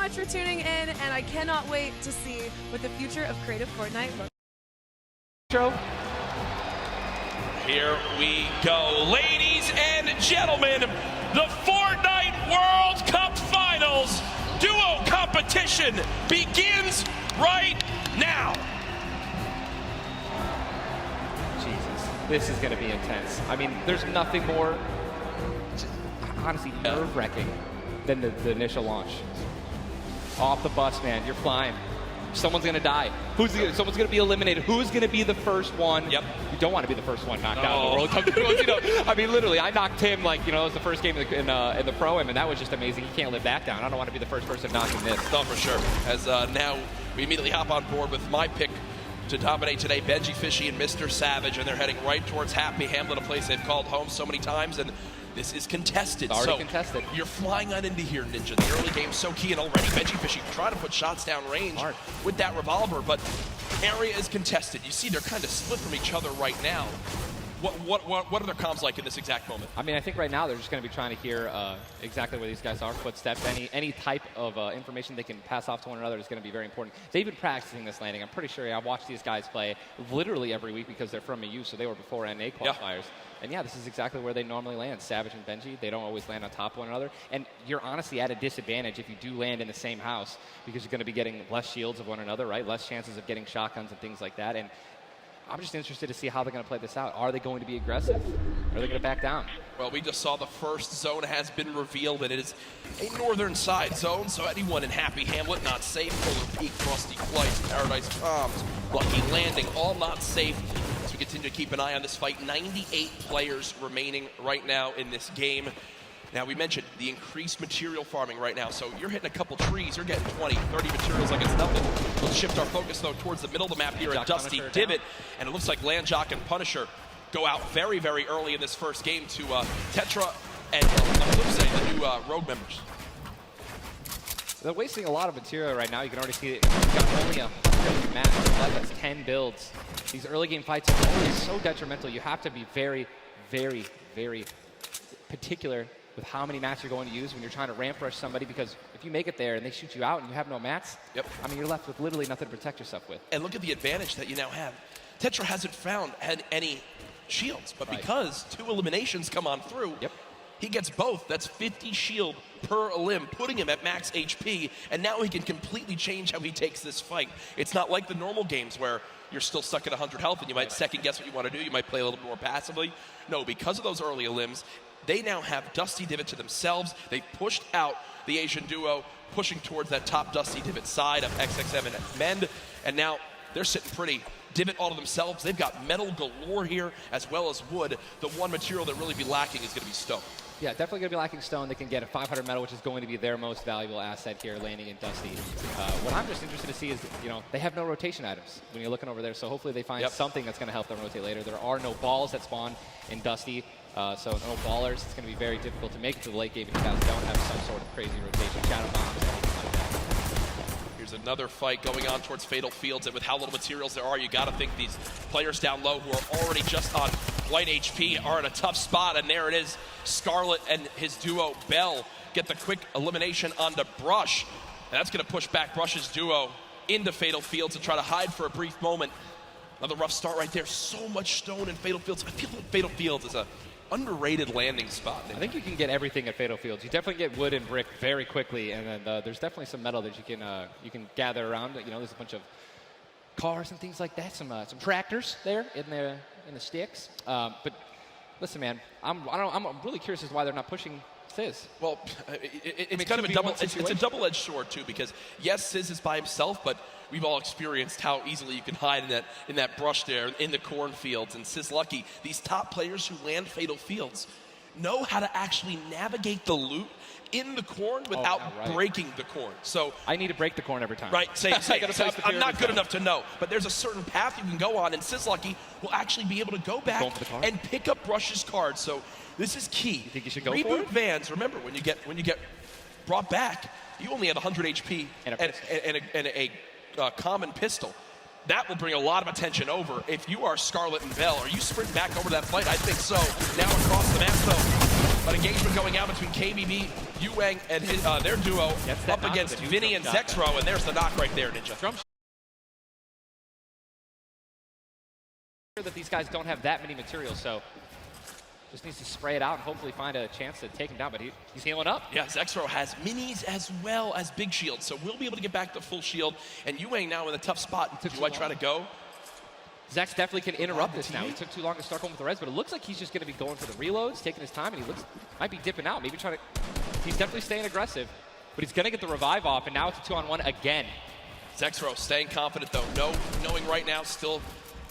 much for tuning in, and I cannot wait to see what the future of creative Fortnite looks like. Here we go. Ladies and gentlemen, the Fortnite World Cup Finals duo competition begins right now. Jesus, this is going to be intense. I mean, there's nothing more, honestly, nerve-wracking than the initial launch. Off the bus, man, you're flying. Someone's going to die. Someone's going to be eliminated. Who's going to be the first one? Yep. You don't want to be the first one knocked out of the World Cup. You know, I mean, literally, I knocked him like, it was the first game in the Pro-Am, and that was just amazing. He can't live that down. I don't want to be the first person knocking this. No, for sure. As now we immediately hop on board with my pick to dominate today, Benji Fishy and Mr. Savage, and they're heading right towards Happy Hamlet, a place they've called home so many times, and this is contested. It's already contested. You're flying on into here, Ninja. The early game's so key, and already Benji Fishy trying to put shots down range with that revolver, but area is contested. You see they're kind of split from each other right now. What are their comms like in this exact moment? I mean, I think right now they're just going to be trying to hear exactly where these guys are, footsteps, any type of information they can pass off to one another is going to be very important. They've been practicing this landing. I'm pretty sure I've watched these guys play literally every week because they're from EU, so they were before NA qualifiers. Yeah. And yeah, this is exactly where they normally land. Savage and Benji, they don't always land on top of one another. And you're honestly at a disadvantage if you do land in the same house because you're going to be getting less shields of one another, right? Less chances of getting shotguns and things like that. And I'm just interested to see how they're going to play this out. Are they going to be aggressive? Or are they going to back down? Well, we just saw the first zone has been revealed, and it is a northern side zone, so anyone in Happy Hamlet not safe. Polar Peak, Frosty Flights, Paradise Palms, Lucky Landing, all not safe. As we continue to keep an eye on this fight, 98 players remaining right now in this game. Now, we mentioned the increased material farming right now, so you're hitting a couple trees, you're getting 20, 30 materials like it's nothing. Let's shift our focus, though, towards the middle of the map here at Dusty Divot, and it looks like Landjock and Punisher go out very, very early in this first game to Tetra and, on the flip side, the new Rogue members. They're wasting a lot of material right now. You can already see it. You've got only 100 maps left. That's 10 builds. These early game fights are always so detrimental. You have to be very, very, very particular with how many mats you're going to use when you're trying to ramp rush somebody, because if you make it there and they shoot you out and you have no mats, I mean, you're left with literally nothing to protect yourself with. And look at the advantage that you now have. Tetra hasn't had any shields, but because 2 eliminations come on through, he gets both. That's 50 shield per elim, putting him at max HP, and now he can completely change how he takes this fight. It's not like the normal games where you're still stuck at 100 health and you might second guess what you want to do. You might play a little bit more passively. No, because of those early elims, they now have Dusty Divot to themselves. They pushed out the Asian duo, pushing towards that top Dusty Divot side of XXM and Mend, and now they're sitting pretty. Divot all to themselves. They've got metal galore here as well as wood. The one material that really be lacking is going to be stone. Yeah, definitely going to be lacking stone. They can get a 500 metal, which is going to be their most valuable asset here, landing in Dusty. What I'm just interested to see is, they have no rotation items when you're looking over there, so hopefully they find something that's going to help them rotate later. There are no balls that spawn in Dusty, so no ballers. It's going to be very difficult to make it to the late game if you guys don't have some sort of crazy rotation. Shadow bombs, anything like that. Here's another fight going on towards Fatal Fields, and with how little materials there are, you got to think these players down low who are already just on light HP are in a tough spot, and there it is. Scarlet and his duo, Bell, get the quick elimination onto Brush. And that's going to push back Brush's duo into Fatal Fields and try to hide for a brief moment. Another rough start right there. So much stone in Fatal Fields. I feel like Fatal Fields is a underrated landing spot. I think you can get everything at Fatal Fields. You definitely get wood and brick very quickly, and then there's definitely some metal that you can gather around. There's a bunch of cars and things like that. Some tractors there in the sticks. But listen, man, I'm really curious as to why they're not pushing Sizz. Well, it's kind of a double-edged sword too, because yes, Sizz is by himself, but we've all experienced how easily you can hide in that brush there in the cornfields. And Sizz Lucky, these top players who land Fatal Fields know how to actually navigate the loot in the corn without breaking the corn. So I need to break the corn every time. Right, I'm not good enough to know, but there's a certain path you can go on, and Sizz Lucky will actually be able to go back and pick up Brush's cards. So this is key. You think you should go Reboot for it? Vans, remember, when you get brought back, you only had 100 HP and a common pistol. That will bring a lot of attention over. If you are Scarlet and Bell, are you sprinting back over that fight? I think so. Now across the map, though. An engagement going out between KBB, Yuang, and their duo up against Vinny and Zexro, and there's the knock right there, Ninja. That these guys don't have that many materials, so just needs to spray it out and hopefully find a chance to take him down, but he's healing up. Yeah, Zexro has minis as well as big shields, so we'll be able to get back to full shield, and Yuang now in a tough spot. Do I try to go? Zex definitely can interrupt this now. He took too long to start going with the res, but it looks like he's just going to be going for the reloads, taking his time, and he might be dipping out, maybe trying to. He's definitely staying aggressive, but he's going to get the revive off, and now it's a 2-on-1 again. Zexro staying confident though, knowing right now still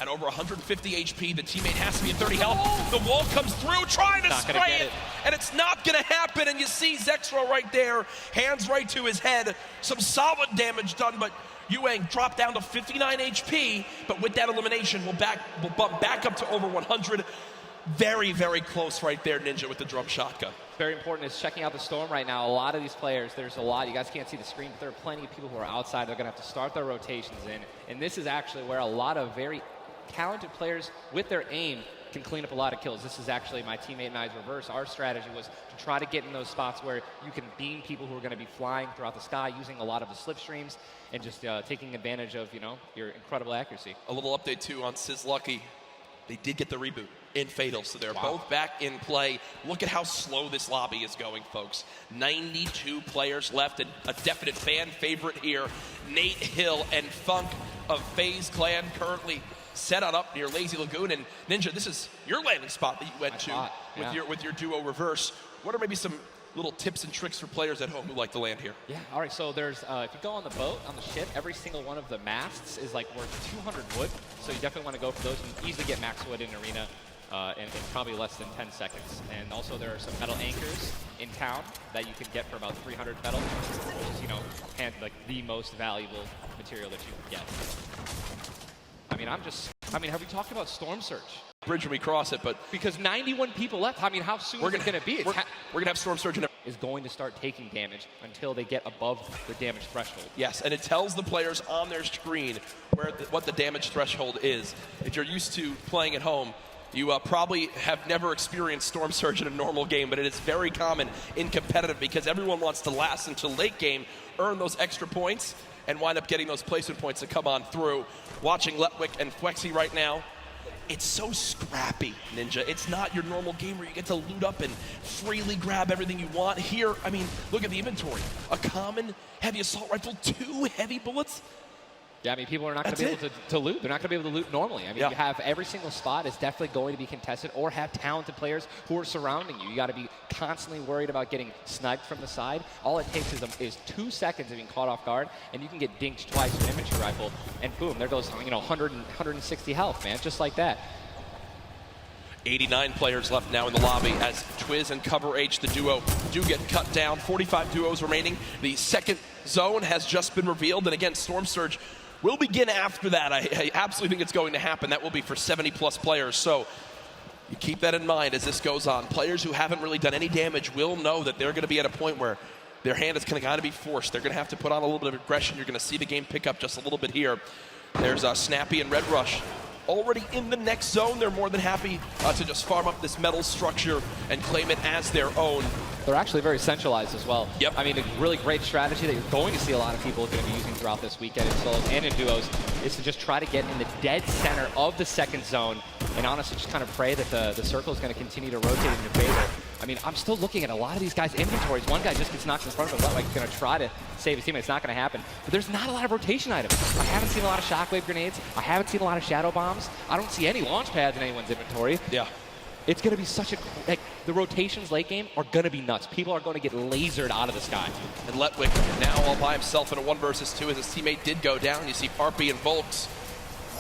at over 150 HP, the teammate has to be at 30 health. The wall comes through, trying to spray it, and it's not going to happen. And you see Zexro right there, hands right to his head. Some solid damage done, but Yuang dropped down to 59 HP. But with that elimination, we'll bump back up to over 100. Very, very close right there, Ninja, with the drum shotgun. Very important is checking out the Storm right now. A lot of these players, there's a lot. You guys can't see the screen, but there are plenty of people who are outside. They're going to have to start their rotations in. And this is actually where a lot of very talented players with their aim can clean up a lot of kills. This is actually my teammate and I's reverse. Our strategy was to try to get in those spots where you can beam people who are going to be flying throughout the sky using a lot of the slipstreams and just taking advantage of, you know, your incredible accuracy. A little update too on Sizlucky. They did get the reboot in Fatal, so they're both back in play. Look at how slow this lobby is going, folks. 92 players left, and a definite fan favorite here. Nate Hill and Funk of FaZe Clan currently set on up near Lazy Lagoon. And Ninja, this is your landing spot that you went to with your duo reverse. What are maybe some little tips and tricks for players at home who like to land here? Yeah, all right, so there's, if you go on the boat, on the ship, every single one of the masts is like worth 200 wood, so you definitely want to go for those and easily get max wood in arena in probably less than 10 seconds. And also there are some metal anchors in town that you can get for about 300 metal, which is, you know, like the most valuable material that you can get. I mean, have we talked about Storm Surge? Bridge when we cross it, but because 91 people left, I mean, how soon is it going to be? We're going to have Storm Surge is going to start taking damage until they get above the damage threshold. Yes, and it tells the players on their screen what the damage threshold is. If you're used to playing at home, you probably have never experienced Storm Surge in a normal game, but it is very common in competitive because everyone wants to last until late game, earn those extra points, and wind up getting those placement points to come on through. Watching Letwick and Flexi right now, it's so scrappy, Ninja. It's not your normal game where you get to loot up and freely grab everything you want. Here, I mean, look at the inventory. A common heavy assault rifle, 2 heavy bullets. Yeah, I mean, people are not going to be able to loot. They're not going to be able to loot normally. I mean, you have every single spot is definitely going to be contested or have talented players who are surrounding you. You got to be constantly worried about getting sniped from the side. All it takes is 2 seconds of being caught off guard, and you can get dinked twice with an infantry rifle, and boom, there goes, you know, 160 health, man, just like that. 89 players left now in the lobby as Twiz and Cover H, the duo, do get cut down. 45 duos remaining. The second zone has just been revealed, and again, Storm Surge will begin after that. I absolutely think it's going to happen. That will be for 70-plus players. So you keep that in mind as this goes on. Players who haven't really done any damage will know that they're going to be at a point where their hand is kind of be forced. They're going to have to put on a little bit of aggression. You're going to see the game pick up just a little bit here. There's Snappy and Red Rush already in the next zone. They're more than happy to just farm up this metal structure and claim it as their own. They're actually very centralized as well. Yep. I mean, a really great strategy that you're going to see a lot of people going to be using throughout this weekend in solos and in duos is to just try to get in the dead center of the second zone and honestly just kind of pray that the circle is going to continue to rotate in your favor. I mean, I'm still looking at a lot of these guys' inventories. One guy just gets knocked in front of him, like he's going to try to save his teammate. It's not going to happen. But there's not a lot of rotation items. I haven't seen a lot of shockwave grenades. I haven't seen a lot of shadow bombs. I don't see any launch pads in anyone's inventory. Yeah. It's going to be such a, like, the rotations late game are going to be nuts. People are going to get lasered out of the sky. And Letwick now all by himself in a 1 versus 2 as his teammate did go down. You see Parpy and Volks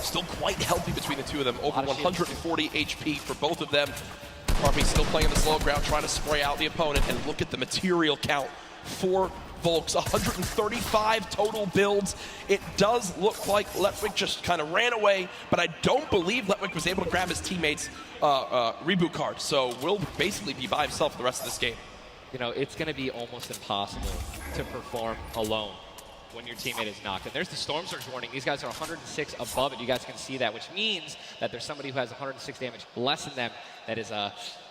still quite healthy between the two of them. Over 140 HP for both of them. Parpy still playing the slow ground, trying to spray out the opponent. And look at the material count for Volks, 135 total builds. It does look like Letwick just kind of ran away, but I don't believe Letwick was able to grab his teammate's reboot card. So will basically be by himself for the rest of this game. You know, it's going to be almost impossible to perform alone when your teammate is knocked. And there's the Storm Surge warning. These guys are 106 above it. You guys can see that, which means that there's somebody who has 106 damage less than them that is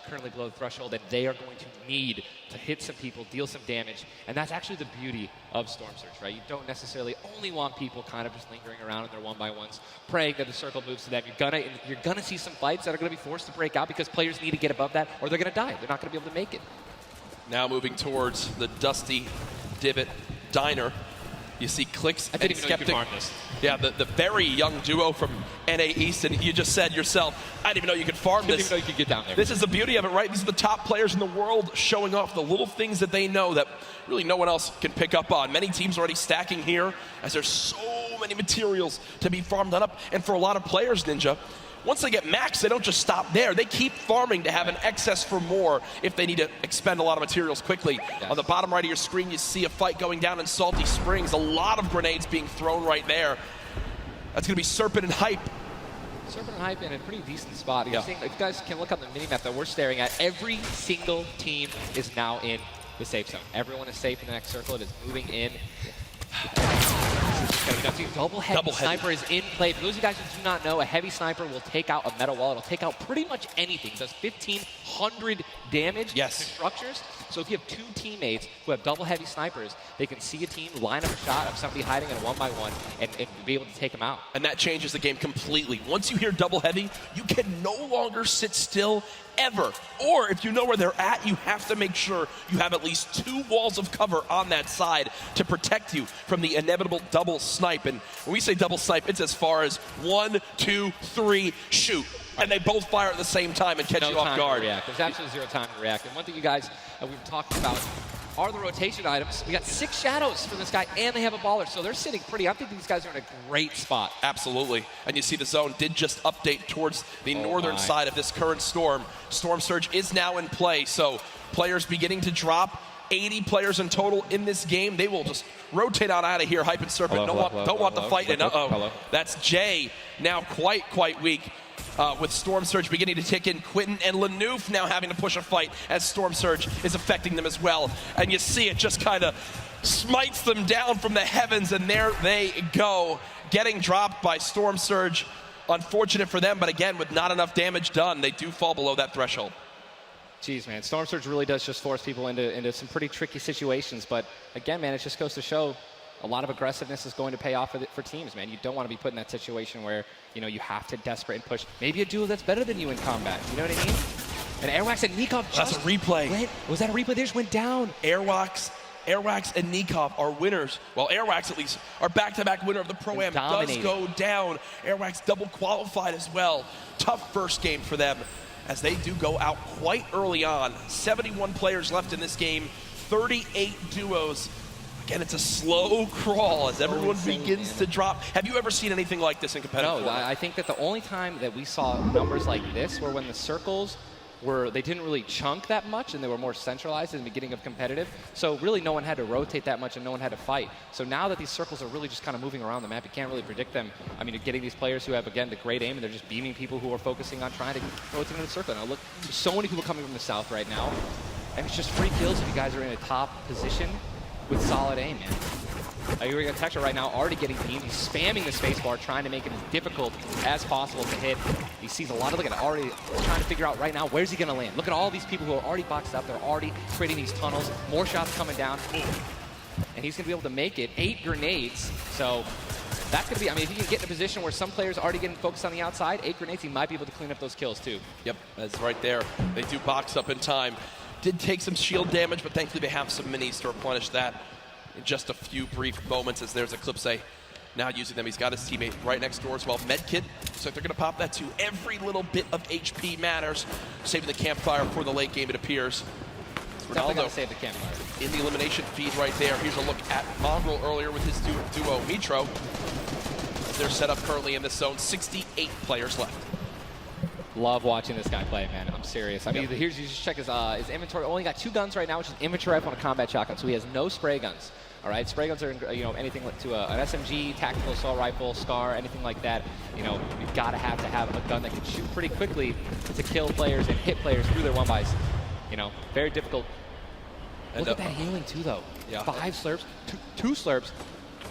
currently below the threshold, and they are going to need to hit some people, deal some damage. And that's actually the beauty of Storm Surge, right? You don't necessarily only want people kind of just lingering around in their 1-by-1s, praying that the circle moves to them. You're gonna see some fights that are gonna be forced to break out because players need to get above that, or they're gonna die. They're not gonna be able to make it. Now moving towards the Dusty Divot Diner. You see Clicks and Skeptic. Yeah, the very young duo from NA East, and you just said yourself, I didn't even know you could farm this. I didn't even know you could get down there. This is the beauty of it, right? These are the top players in the world showing off the little things that they know that really no one else can pick up on. Many teams already stacking here as there's so many materials to be farmed up. And for a lot of players, Ninja, once they get max, they don't just stop there. They keep farming to have an excess for more if they need to expend a lot of materials quickly. Yes. On the bottom right of your screen, you see a fight going down in Salty Springs. A lot of grenades being thrown right there. That's going to be Serpent and Hype. Serpent and Hype in a pretty decent spot. You're seeing, if you guys can look on the minimap that we're staring at, every single team is now in the safe zone. Everyone is safe in the next circle. It is moving in. Double heavy sniper is in play. For those of you guys who do not know, a heavy sniper will take out a metal wall. It'll take out pretty much anything. It does 1,500 damage to structures. So if you have two teammates who have double heavy snipers, they can see a team, line up a shot of somebody hiding in a 1-by-1 and be able to take them out. And that changes the game completely. Once you hear double heavy, you can no longer sit still ever. Or if you know where they're at, you have to make sure you have at least 2 walls of cover on that side to protect you from the inevitable double snipe. And when we say double snipe, it's as far as 1, 2, 3, shoot. And they both fire at the same time and catch you off guard. There's absolutely zero time to react. And one thing you guys we've talked about are the rotation items. We got 6 shadows for this guy, and they have a baller, so they're sitting pretty. I think these guys are in a great spot. Absolutely. And you see the zone did just update towards the northern side of this current storm. Storm Surge is now in play, so players beginning to drop. 80 players in total in this game. They will just rotate on out of here. Hype and Serpent don't want the fight. And that's Jay now quite weak. With Storm Surge beginning to tick in. Quentin and Lanouf now having to push a fight as Storm Surge is affecting them as well. And you see it just kind of smites them down from the heavens, and there they go. Getting dropped by Storm Surge. Unfortunate for them, but again, with not enough damage done, they do fall below that threshold. Jeez, man, Storm Surge really does just force people into some pretty tricky situations. But again, man, it just goes to show a lot of aggressiveness is going to pay off for teams, man. You don't want to be put in that situation where, you know, you have to desperate and push. Maybe a duo that's better than you in combat. You know what I mean? And Airwax and Nikov that's a replay. Was that a replay? They just went down. Airwax and Nikov are winners. Well, Airwax at least are back-to-back winner of the Pro-Am. Does go down. Airwax double qualified as well. Tough first game for them as they do go out quite early on. 71 players left in this game, 38 duos. Again, it's a slow crawl as everyone begins to drop. Have you ever seen anything like this in competitive Fortnite? I think that the only time that we saw numbers like this were when the circles they didn't really chunk that much and they were more centralized in the beginning of competitive. So really no one had to rotate that much and no one had to fight. So now that these circles are really just kind of moving around the map, you can't really predict them. I mean, you're getting these players who have, again, the great aim, and they're just beaming people who are focusing on trying to rotate in the circle. Now look, there's so many people coming from the south right now, and it's just free kills if you guys are in a top position with solid aim, man. You're going to Texture right now, already getting beamed. He's spamming the spacebar, trying to make it as difficult as possible to hit. He sees a lot of, look at it, already trying to figure out right now, where's he going to land? Look at all these people who are already boxed up. They're already creating these tunnels. More shots coming down. And he's going to be able to make it. 8 grenades. So that's going to be, I mean, if he can get in a position where some players are already getting focused on the outside, 8 grenades, he might be able to clean up those kills too. Yep, that's right there. They do box up in time. Did take some shield damage, but thankfully they have some minis to replenish that in just a few brief moments as there's Eclipse now using them. He's got his teammate right next door as well. Medkit, so they're going to pop that too. Every little bit of HP matters. Saving the campfire for the late game, it appears. Ronaldo save the campfire. In the elimination feed right there. Here's a look at Mongrel earlier with his duo Mitro. They're set up currently in this zone. 68 players left. Love watching this guy play, man. I'm serious. I mean, here's, you just check his inventory. Only got 2 guns right now, which is inventory rifle and a combat shotgun. So he has no spray guns. All right, spray guns are, you know, anything to an SMG, tactical assault rifle, SCAR, anything like that. You know, you've got to have a gun that can shoot pretty quickly to kill players and hit players through their 1-bys. You know, very difficult. And look at that healing too, though. Yeah. 5 slurps, 2 slurps.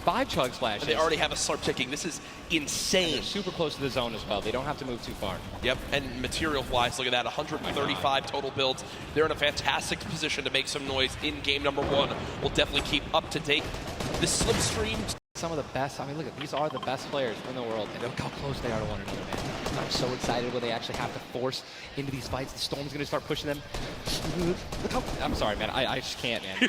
5 chug splashes. And they already have a slurp ticking. This is insane. They're super close to the zone as well. They don't have to move too far. Yep, and material-wise, look at that, 135 total builds. They're in a fantastic position to make some noise in game number 1. We'll definitely keep up to date. This slipstream. Some of the best, I mean, look at these are the best players in the world, and look how close they are to one another, man. I'm so excited when they actually have to force into these fights. The Storm's going to start pushing them. Look how, I'm sorry, man. I just can't, man. You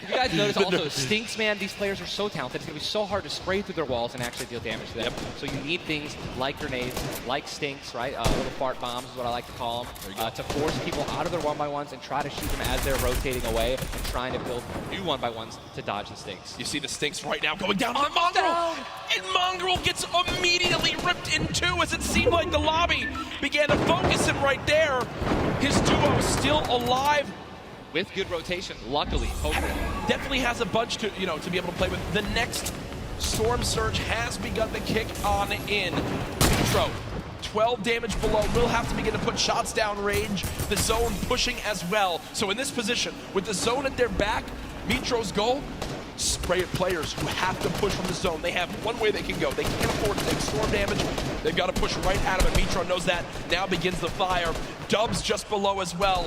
guys notice also, Stinks, man, these players are so talented. It's going to be so hard to spray through their walls and actually deal damage to them. Yep. So you need things like grenades, like Stinks, right? Little fart bombs is what I like to call them, to force people out of their 1x1s and try to shoot them as they're rotating away and trying to build new 1x1s to dodge the Stinks. You see the Stinks right now going down on the Mongrel. And Mongrel gets immediately ripped in two as it seemed like the lobby began to focus him right there. His duo still alive. With good rotation, luckily, hopefully. Definitely has a bunch to, to be able to play with. The next Storm Surge has begun to kick on in. Intro, 12 damage below, will have to begin to put shots down range. The zone pushing as well. So in this position, with the zone at their back, Mitro's goal, spray at players who have to push from the zone. They have one way they can go. They can't afford to take storm damage. They've got to push right at him, and Mitro knows that. Now begins the fire. Dubs just below as well.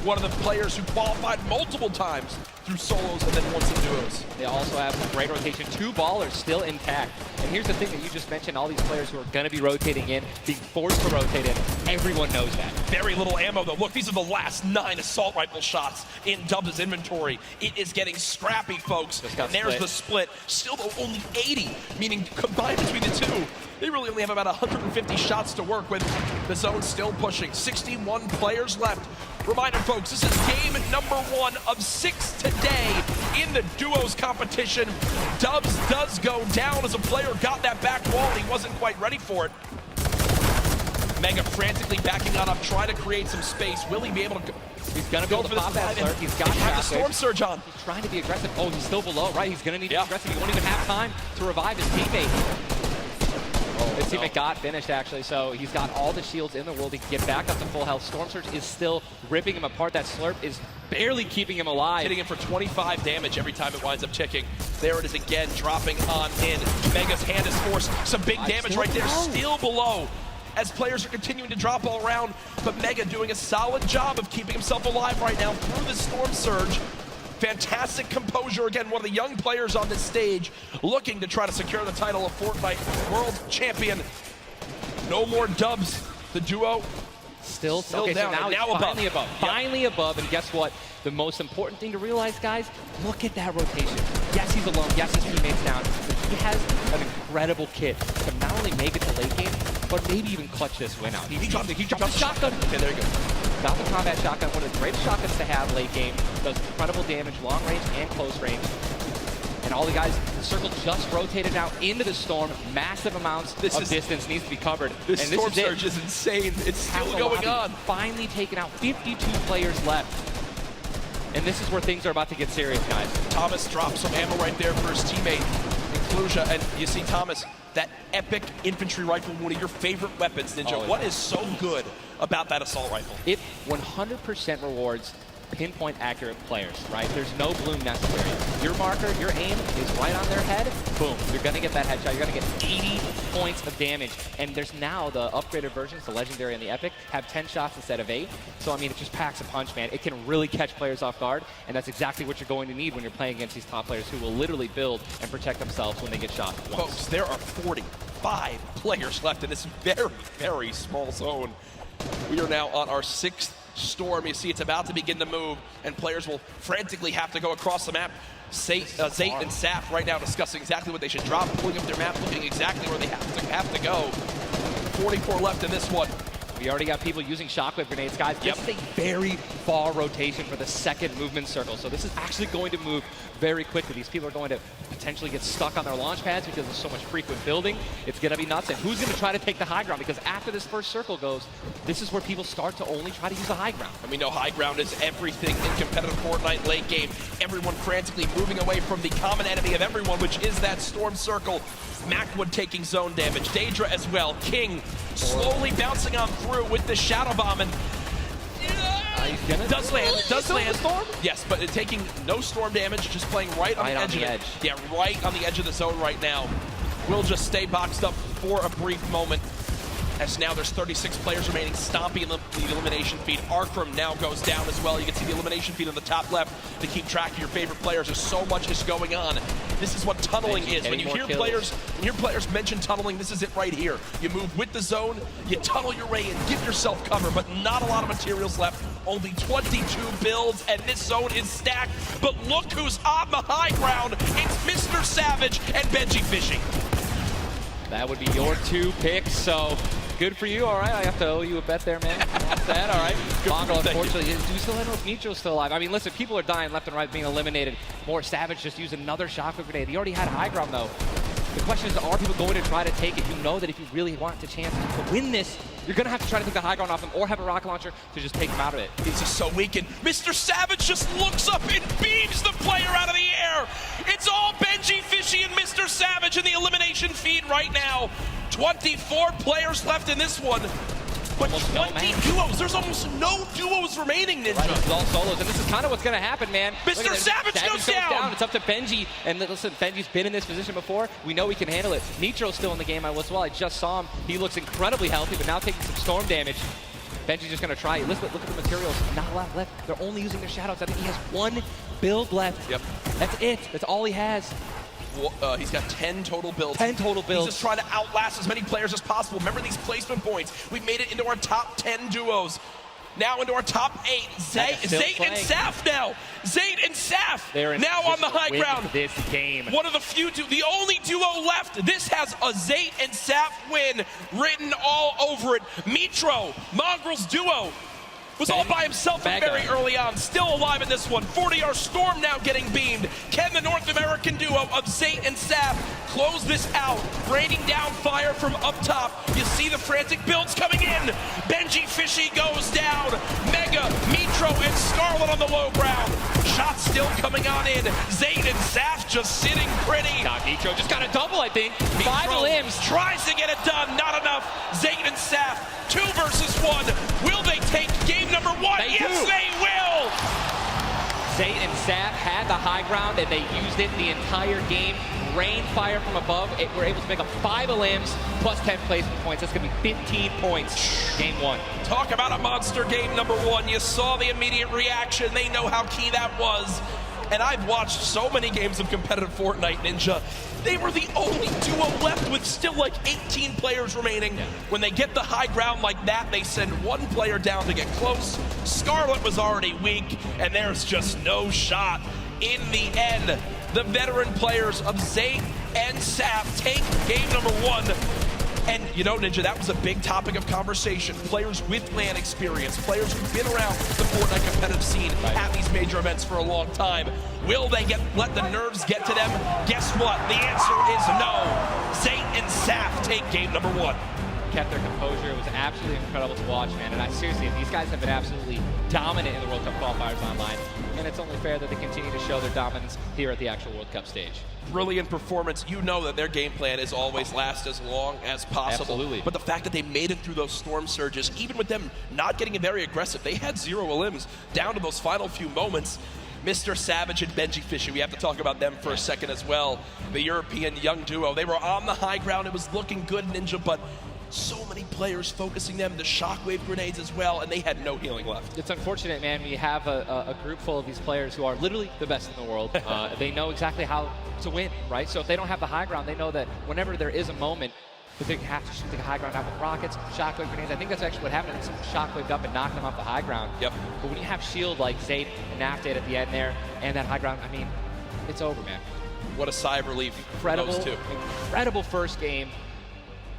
One of the players who qualified multiple times through solos and then once in duos. They also have some great rotation. 2 ballers still intact. And here's the thing that you just mentioned, all these players who are going to be rotating in, being forced to rotate in, everyone knows that. Very little ammo, though. Look, these are the last 9 assault rifle shots in Dubs' inventory. It is getting scrappy, folks. And there's the split. Still, though, only 80, meaning combined between the two, they really only have about 150 shots to work with. The zone still pushing. 61 players left. Reminder, folks, this is game number 1 of 6 today in the duos competition. Dubs does go down as a player got that back wall and he wasn't quite ready for it. Mega frantically backing on up, trying to create some space. Will he be able to go? He's going to be able to pop that slurp. He's got the Storm Surge on. He's trying to be aggressive. Oh, he's still below, right? He's going to need to be aggressive. He won't even have time to revive his teammate. His teammate got finished, actually, so he's got all the shields in the world. He can get back up to full health. Storm Surge is still ripping him apart. That slurp is barely keeping him alive. Hitting him for 25 damage every time it winds up ticking. There it is again, dropping on in. Mega's hand is forced. Some big damage right there, still below. As players are continuing to drop all around, but Mega doing a solid job of keeping himself alive right now through the Storm Surge. Fantastic composure. Again, one of the young players on this stage looking to try to secure the title of Fortnite World Champion. No more Dubs. The duo still okay, down. So now above. Finally above. Yep. Finally above. And guess what? The most important thing to realize, guys, look at that rotation. Yes, he's alone. Yes, his teammate's down. But he has an incredible kit to not only make it to late game, but maybe even clutch this win out. He dropped the shotgun. Okay, there you go. Got the combat shotgun, one of the greatest shotguns to have late game. Does incredible damage, long range and close range. And all the guys, the circle just rotated now into the storm. Massive amounts of distance needs to be covered. This Storm Surge is insane. It's still going on. Finally taken out. 52 players left. And this is where things are about to get serious, guys. Thomas drops some ammo right there for his teammate, Inclusia. And you see Thomas, that epic infantry rifle, one of your favorite weapons, Ninja. What is so good about that assault rifle? It 100% rewards pinpoint accurate players, right? There's no bloom necessary. Your marker, your aim is right on their head, boom, you're gonna get that headshot. You're gonna get 80 points of damage. And there's now the upgraded versions, the legendary and the epic, have 10 shots instead of 8. So I mean, it just packs a punch, man. It can really catch players off guard, and that's exactly what you're going to need when you're playing against these top players who will literally build and protect themselves when they get shot once. Folks, there are 45 players left in this very, very small zone. We are now on our 6th storm. You see it's about to begin to move, and players will frantically have to go across the map. Zayt and Saf right now discussing exactly what they should drop, pulling up their map, looking exactly where they have to go. 44 left in this one. We already got people using shockwave grenades, guys. This is a very far rotation for the second movement circle, so this is actually going to move very quickly. These people are going to potentially get stuck on their launch pads because there's so much frequent building. It's going to be nuts. And who's going to try to take the high ground? Because after this first circle goes, this is where people start to only try to use the high ground. And we know high ground is everything in competitive Fortnite late game. Everyone frantically moving away from the common enemy of everyone, which is that storm circle. Macwood taking zone damage. Daedra as well. King slowly bouncing on through with the shadow bomb. And Does land. Does land. Storm? Yes, but taking no storm damage, just playing right on the edge of it. Yeah, right on the edge of the zone right now. Will just stay boxed up for a brief moment. As now there's 36 players remaining, stomping the elimination feed. Arkram now goes down as well. You can see the elimination feed on the top left to keep track of your favorite players. There's so much is going on. This is what tunneling is. When you hear players mention tunneling, this is it right here. You move with the zone, you tunnel your way in, give yourself cover, but not a lot of materials left. Only 22 builds, and this zone is stacked. But look who's on the high ground. It's Mr. Savage and Benji Fishing. That would be your 2 picks, so good for you. All right, I have to owe you a bet there, man. That's that. All right. Mongo, unfortunately, do you still know if Nitro's still alive? I mean, listen, people are dying left and right, being eliminated. More Savage just used another shockwave grenade. He already had high ground, though. The question is, are people going to try to take it? You know that if you really want the chance to win this, you're going to have to try to take the high ground off him or have a rocket launcher to just take him out of it. He's just so weakened. Mr. Savage just looks up and beams the player out of the air. It's all Benji Fishy and Mr. Savage in the elimination feed right now. 24 players left in this one. But 20 duos. There's almost no duos remaining, Ninja. Right, it's all solos, and this is kind of what's going to happen, man. Mr. Savage goes down. It's up to Benji, and listen, Benji's been in this position before. We know he can handle it. Nitro's still in the game as well. I just saw him. He looks incredibly healthy, but now taking some storm damage. Benji's just going to try. Listen, look at the materials. Not a lot left. They're only using their shadows. I think he has 1 build left. Yep. That's it. That's all he has. He's got 10 total builds. 10 total builds. He's just trying to outlast as many players as possible. Remember these placement points. We've made it into our top 10 duos. Now into our top 8. Zayt and Saf now. Zayt and Saf now on the high ground. This game. One of the few, the only duo left. This has a Zayt and Saf win written all over it. Mitro, Mongrel's duo, was all by himself very early on. Still alive in this one. 40R Storm now getting beamed. Can the North American duo of Zayt and Saf close this out? Raining down fire from up top. You see the frantic builds coming in. Benji Fishy goes down. Mega, Mitro, and Scarlet on the low ground. Shots still coming on in. Zayt and Saf just sitting pretty. Mitro just got a double, I think. 5 limbs. Tries to get it done. Not enough. Zayt and Saf, 2 versus 1. Will they take game number 1? Yes, they will! Zayt and Saf had the high ground, and they used it the entire game. Rain fire from above. We're able to make up 5 limbs plus 10 placement points. That's going to be 15 points. Game 1. Talk about a monster game number 1. You saw the immediate reaction. They know how key that was. And I've watched so many games of competitive Fortnite, Ninja. They were the only duo left with still like 18 players remaining. Yeah. When they get the high ground like that, they send 1 player down to get close. Scarlet was already weak, and there's just no shot. In the end, the veteran players of Zayt and Saf take game number 1. And you know, Ninja, that was a big topic of conversation. Players with LAN experience, players who've been around the Fortnite competitive scene at these major events for a long time. Will they let the nerves get to them? Guess what? The answer is no. Zayt and Saf take game number 1. Kept their composure. It was absolutely incredible to watch, man. And seriously, these guys have been absolutely dominant in the World Cup qualifiers online. And it's only fair that they continue to show their dominance here at the actual World Cup stage. Brilliant performance. You know that their game plan is always last as long as possible. Absolutely. But the fact that they made it through those storm surges, even with them not getting very aggressive, they had 0 limbs down to those final few moments. Mr. Savage and Benji Fishy, we have to talk about them for a second as well. The European young duo, they were on the high ground. It was looking good, Ninja, but so many players focusing them, the shockwave grenades as well, and they had no healing left. It's unfortunate, man. We have a group full of these players who are literally the best in the world. They know exactly how to win, right? So if they don't have the high ground, they know that whenever there is a moment, that they have to shoot the high ground out with rockets, shockwave grenades. I think that's actually what happened. Some shockwaved up and knocked them off the high ground. Yep. But when you have shield like Zayt and Naf did at the end there, and that high ground, I mean, it's over, man. What a sigh of relief. Incredible, for those 2. Incredible first game.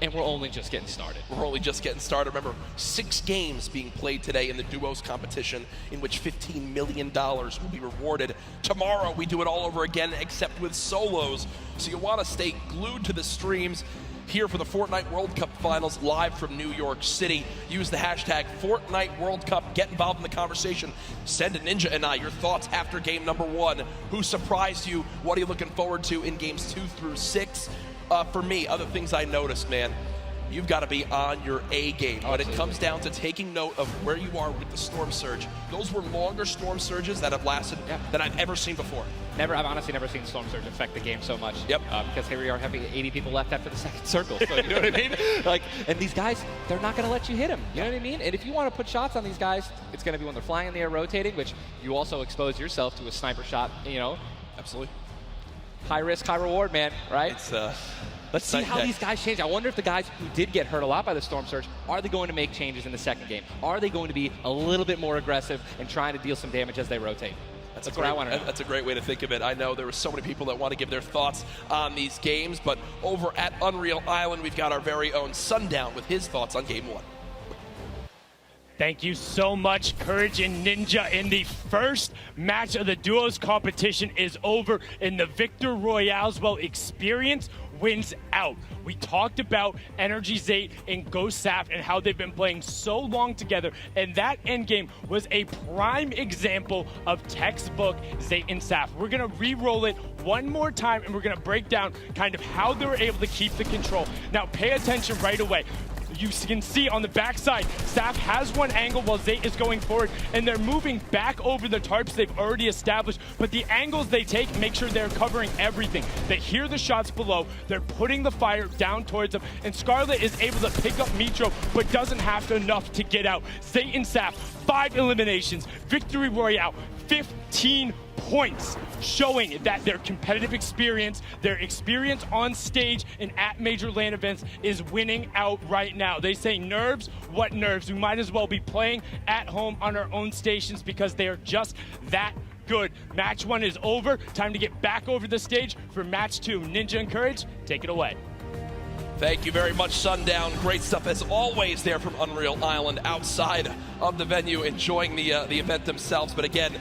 And we're only just getting started. We're only just getting started. Remember, 6 games being played today in the duos competition, in which $15 million will be rewarded. Tomorrow, we do it all over again, except with solos. So you want to stay glued to the streams here for the Fortnite World Cup Finals live from New York City. Use the hashtag Fortnite World Cup. Get involved in the conversation. Send to Ninja and I your thoughts after game number 1. Who surprised you? What are you looking forward to in games 2 through 6? For me, other things I noticed, man. you've got to be on your A game. When it Absolutely. comes down to taking note of where you are with the storm surge, those were longer storm surges that have lasted than I've ever seen before. I've honestly never seen Storm Surge affect the game so much. Yep. Because here we are having 80 people left after the second circle. So you know what I mean? Like, and these guys, they're not going to let you hit them. You know what I mean? And if you want to put shots on these guys, it's going to be when they're flying in the air, rotating, which you also expose yourself to a sniper shot. You know, Absolutely. high risk, high reward, man. Right? It's Let's see how these guys change. I wonder if the guys who did get hurt a lot by the Storm Surge, are they going to make changes in the second game? Are they going to be a little bit more aggressive and trying to deal some damage as they rotate? That's what I want to know. That's a great way to think of it. I know there were so many people that want to give their thoughts on these games, but over at Unreal Island, we've got our very own Sundown with his thoughts on Game 1. Thank you so much, Courage and Ninja. In the first match of the duos competition is over, and the Victor Royale's experience wins out. We talked about Energy Zate and Ghost Saf and how they've been playing so long together, and that endgame was a prime example of textbook Zate and Saf. We're gonna re-roll it one more time, and we're gonna break down kind of how they were able to keep the control. Now pay attention right away. You can see on the backside, Saf has one angle while Zate is going forward, and they're moving back over the tarps they've already established, but the angles they take make sure they're covering everything. They hear the shots below, they're putting the fire down towards them, and Scarlet is able to pick up Mitro, but doesn't have enough to get out. Zate and Saf, 5 eliminations, Victory Royale, 15 points, showing that their competitive experience, their experience on stage and at major LAN events is winning out right now. They say nerves, what nerves? We might as well be playing at home on our own stations because they are just that good. Match 1 is over. Time to get back over the stage for match 2. Ninja and Courage, take it away. Thank you very much, Sundown. Great stuff as always there from Unreal Island outside of the venue, enjoying the event themselves. But again,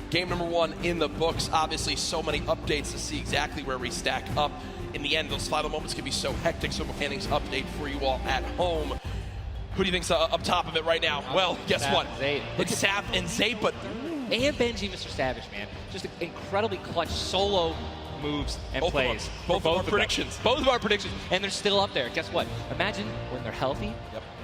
game number 1 in the books. Obviously, so many updates to see exactly where we stack up. In the end, those final moments can be so hectic. So mechanics update for you all at home. Who do you think's up top of it right now? Well, guess Saf what? and Zate. It's Saf and Zate, but And Benji, Mr. Savage, man. Just incredibly clutch solo moves and Both of plays. both of our of them. predictions. Both of our predictions. And they're still up there. Guess what? Imagine when they're healthy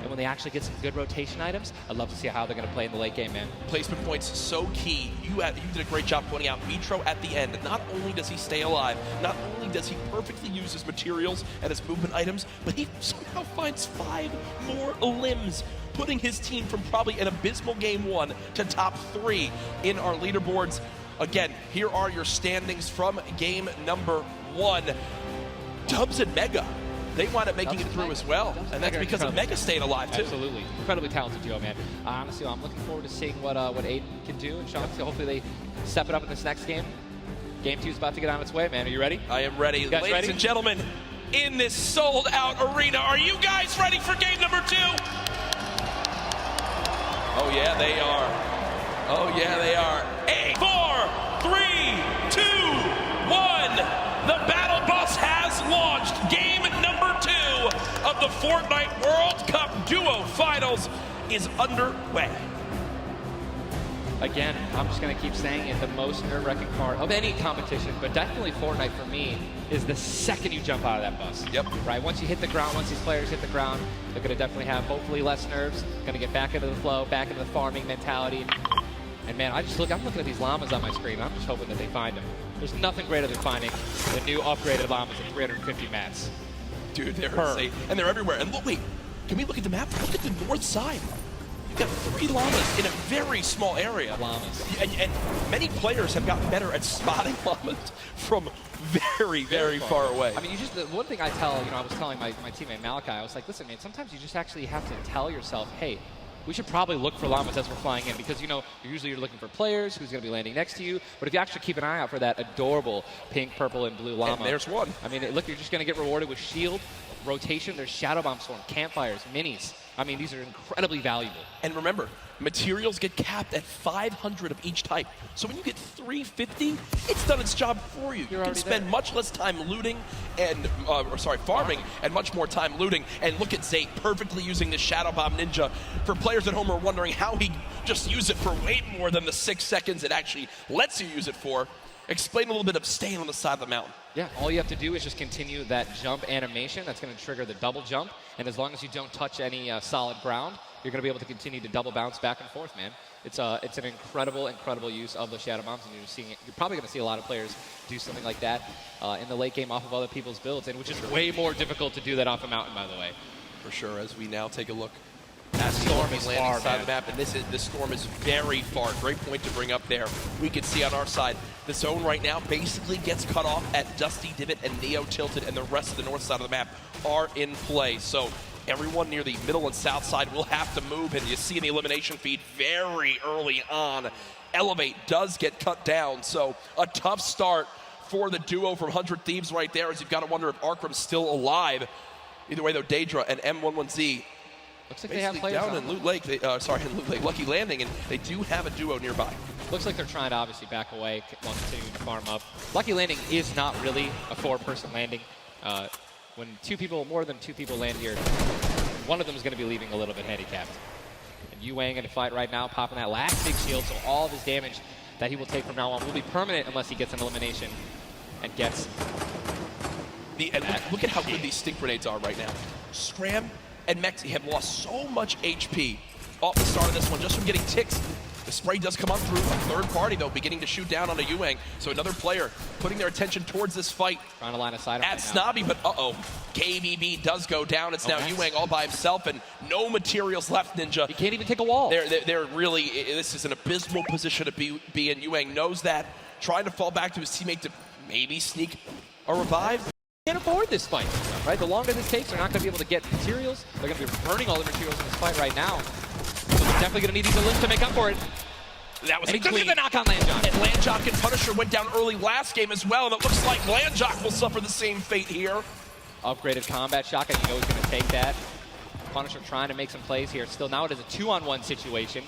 and when they actually get some good rotation items. I'd love to see how they're going to play in the late game, man. placement points so key. You did a great job pointing out Mitro at the end. Not only does he stay alive, not only does he perfectly use his materials and his movement items, but he somehow finds 5 more limbs, putting his team from probably an abysmal game 1 to top 3 in our leaderboards. Again, here are your standings from game number 1. Dubs and Mega, they wind up making it through as well, and that's because of Mega staying alive too. Absolutely. Incredibly talented duo, man. Honestly, I'm looking forward to seeing what Aiden can do, and Sean, so hopefully they step it up in this next game. Game 2 is about to get on its way, man. Are you ready? I am ready. You guys Ladies ready? and gentlemen, in this sold-out arena, are you guys ready for game number 2? Oh yeah, they are. Oh yeah, they are. 8, 4, 3, 2, 1. The battle bus has launched. Game number 2 of the Fortnite World Cup Duo Finals is underway. Again, I'm just going to keep saying it, the most nerve-wracking part of any competition, but definitely Fortnite for me, is the second you jump out of that bus. Yep. Right? Once you hit the ground, once these players hit the ground, they're going to definitely have hopefully less nerves, going to get back into the flow, back into the farming mentality. And man, I'm looking at these llamas on my screen. I'm just hoping that they find them. There's nothing greater than finding the new upgraded llamas at 350 mats. Dude, they're insane. And they're everywhere. And look, wait, can we look at the map? Look at the north side. You've got 3 llamas in a very small area. Llamas. And many players have gotten better at spotting llamas from very, very far away. I mean, the one thing I tell, I was telling my teammate Malachi, I was like, listen, man, sometimes you just actually have to tell yourself, hey, we should probably look for llamas as we're flying in because, usually you're looking for players who's going to be landing next to you. But if you actually keep an eye out for that adorable pink, purple, and blue llama. And there's one. I mean, look, you're just going to get rewarded with shield, rotation. There's shadow bomb storm, campfires, minis. I mean, these are incredibly valuable. And remember, materials get capped at 500 of each type. So when you get 350, it's done its job for you. You can spend much less time looting and, farming and much more time looting. And look at Zate perfectly using the Shadow Bomb Ninja. For players at home who are wondering how he just used it for way more than the 6 seconds it actually lets you use it for, explain a little bit of staying on the side of the mountain. Yeah, all you have to do is just continue that jump animation. That's going to trigger the double jump. And as long as you don't touch any solid ground, you're going to be able to continue to double bounce back and forth, man. It's an incredible, incredible use of the Shadow Bombs, and you're probably going to see a lot of players do something like that in the late game off of other people's builds, and which is way more difficult to do that off a mountain, by the way. For sure, as we now take a look at the storm is landing side of the map, and this storm is very far. Great point to bring up there. We can see on our side, the zone right now basically gets cut off at Dusty Divot and Neo Tilted, and the rest of the north side of the map are in play. So everyone near the middle and south side will have to move, and you see in the elimination feed very early on, Elevate does get cut down. So a tough start for the duo from 100 Thieves right there, as you've got to wonder if Arkram's still alive. Either way, though, Daedra and M11Z looks like they have players down in Loot Lake. In Loot Lake, Lucky Landing, and they do have a duo nearby. Looks like they're trying to obviously back away while continuing to farm up. Lucky Landing is not really a 4-person landing. When more than two people land here, one of them is going to be leaving a little bit handicapped. And Yu Wang in a fight right now, popping that last big shield, so all of his damage that he will take from now on will be permanent unless he gets an elimination and gets. Look at how good these stink grenades are right now. Scram and Mexi have lost so much HP off the start of this one just from getting ticks. The spray does come up through a third party, though, beginning to shoot down on a Yu Wang. So another player putting their attention towards this fight. Trying to line a side at Snobby, but KBB does go down. It's now Yu Wang all by himself, and no materials left, Ninja. He can't even take a wall. They're really, this is an abysmal position to be in. Yu Wang knows that, trying to fall back to his teammate to maybe sneak a revive. Can't afford this fight, right? The longer this takes, they're not going to be able to get materials. They're going to be burning all the materials in this fight right now. So they're definitely going to need these elims to make up for it. That was and a clean. the knock on Landjock. And Landjock and Punisher went down early last game as well, and it looks like Landjock will suffer the same fate here. Upgraded combat shotgun, you know he's going to take that. Punisher trying to make some plays here. Still, now it is a 2-on-1 situation.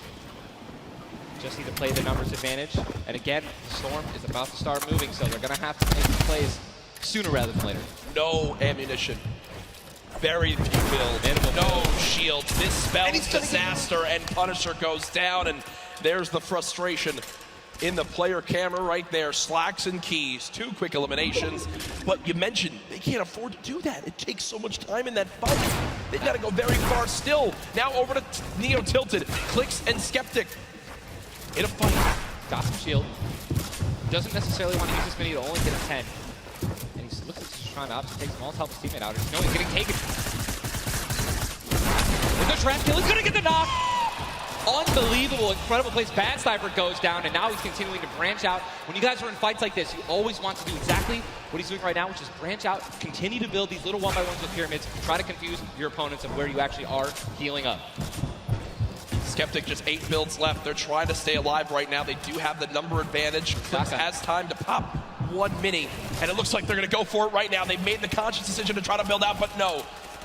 Just need to play the numbers advantage. And again, the storm is about to start moving, so they're going to have to make some plays sooner rather than later. No ammunition. Very few builds. No shield. This spells disaster, and Punisher goes down, and there's the frustration in the player camera right there. Slacks and Keys, 2 quick eliminations. But you mentioned they can't afford to do that. It takes so much time in that fight. They've got to go very far still. Now over to Neo Tilted. Clicks and Skeptic in a fight. Got some shield. Doesn't necessarily want to use this mini to only get a 10. And he looks like he's trying to obviously take some ult to help his teammate out. No, he's getting taken. Is there trap kill? He's going to get the knock. Unbelievable, incredible plays. Bad Sniper goes down, and now he's continuing to branch out. When you guys are in fights like this, you always want to do exactly what he's doing right now, which is branch out, continue to build these little 1x1s with pyramids, try to confuse your opponents of where you actually are healing up. Skeptic, just 8 builds left. They're trying to stay alive right now. They do have the number advantage. Clips has time to pop 1 mini, and it looks like they're going to go for it right now. They've made the conscious decision to try to build out, but no.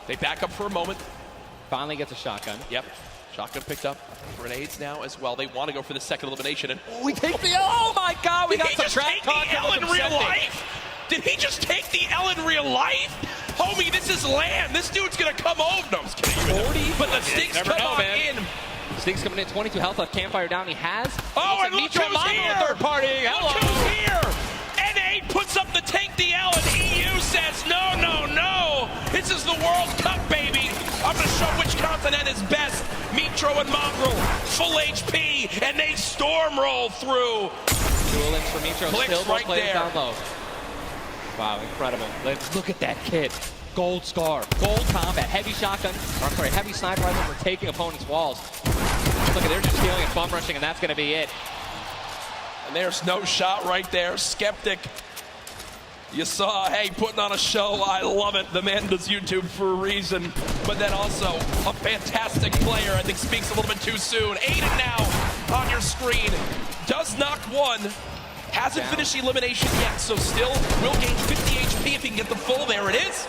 They back up for a moment. Finally gets a shotgun. Yep. Shotgun picked up. Grenades now as well. They want to go for the second elimination. And we take the L. Oh my God, we got some trap talk. Did he just take the L in real life? Did he just take the L in real life? Homie, this is land. This dude's going to come over. No, I'm just kidding. 40? But the Stinks come in. Stinks coming in, 22 health left, Campfire down. He has. Oh, and look who's here. Third party. Hello. Look who's here. N8 puts up the take the L, and EU says, no, no, no. This is the World Cup, baby. I'm going to show which continent is best. Mitro and Mongrel, full HP, and they storm roll through. Dual links for Mitro, Clicks still right there. Down low. Wow, incredible. Look at that kit. Gold Scar, gold combat, heavy shotgun, or I'm sorry, heavy sniper rifle for taking opponents' walls. Look at, they're just stealing and bum rushing, and that's going to be it. And there's no shot right there. Skeptic. You saw, hey, putting on a show. I love it. The man does YouTube for a reason. But then also a fantastic player. I think speaks a little bit too soon. Aiden now on your screen. Does knock 1. Hasn't finished the elimination yet, so still will gain 50 HP if he can get the full. There it is.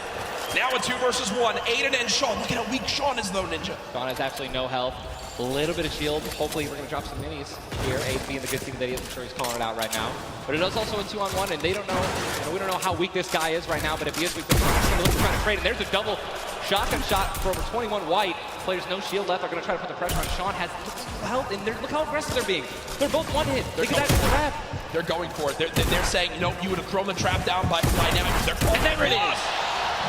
Now a 2 versus 1. Aiden and Sean. Look at how weak Sean is, though, Ninja. Sean has absolutely no health. A little bit of shield. Hopefully we're going to drop some minis here. Aiden being the good team that he is. I'm sure he's calling it out right now. But it is also a 2-on-1, and they don't know, we don't know how weak this guy is right now, but if he is weak, they're going to look to try to trade. And there's a double shotgun shot for over 21 white. players, no shield left, are going to try to put the pressure on. Sean has health, and look how aggressive they're being. They're both one hit. They could actually grab. They're going for it. They're saying, you know, you would have thrown the trap down by now. And there it is.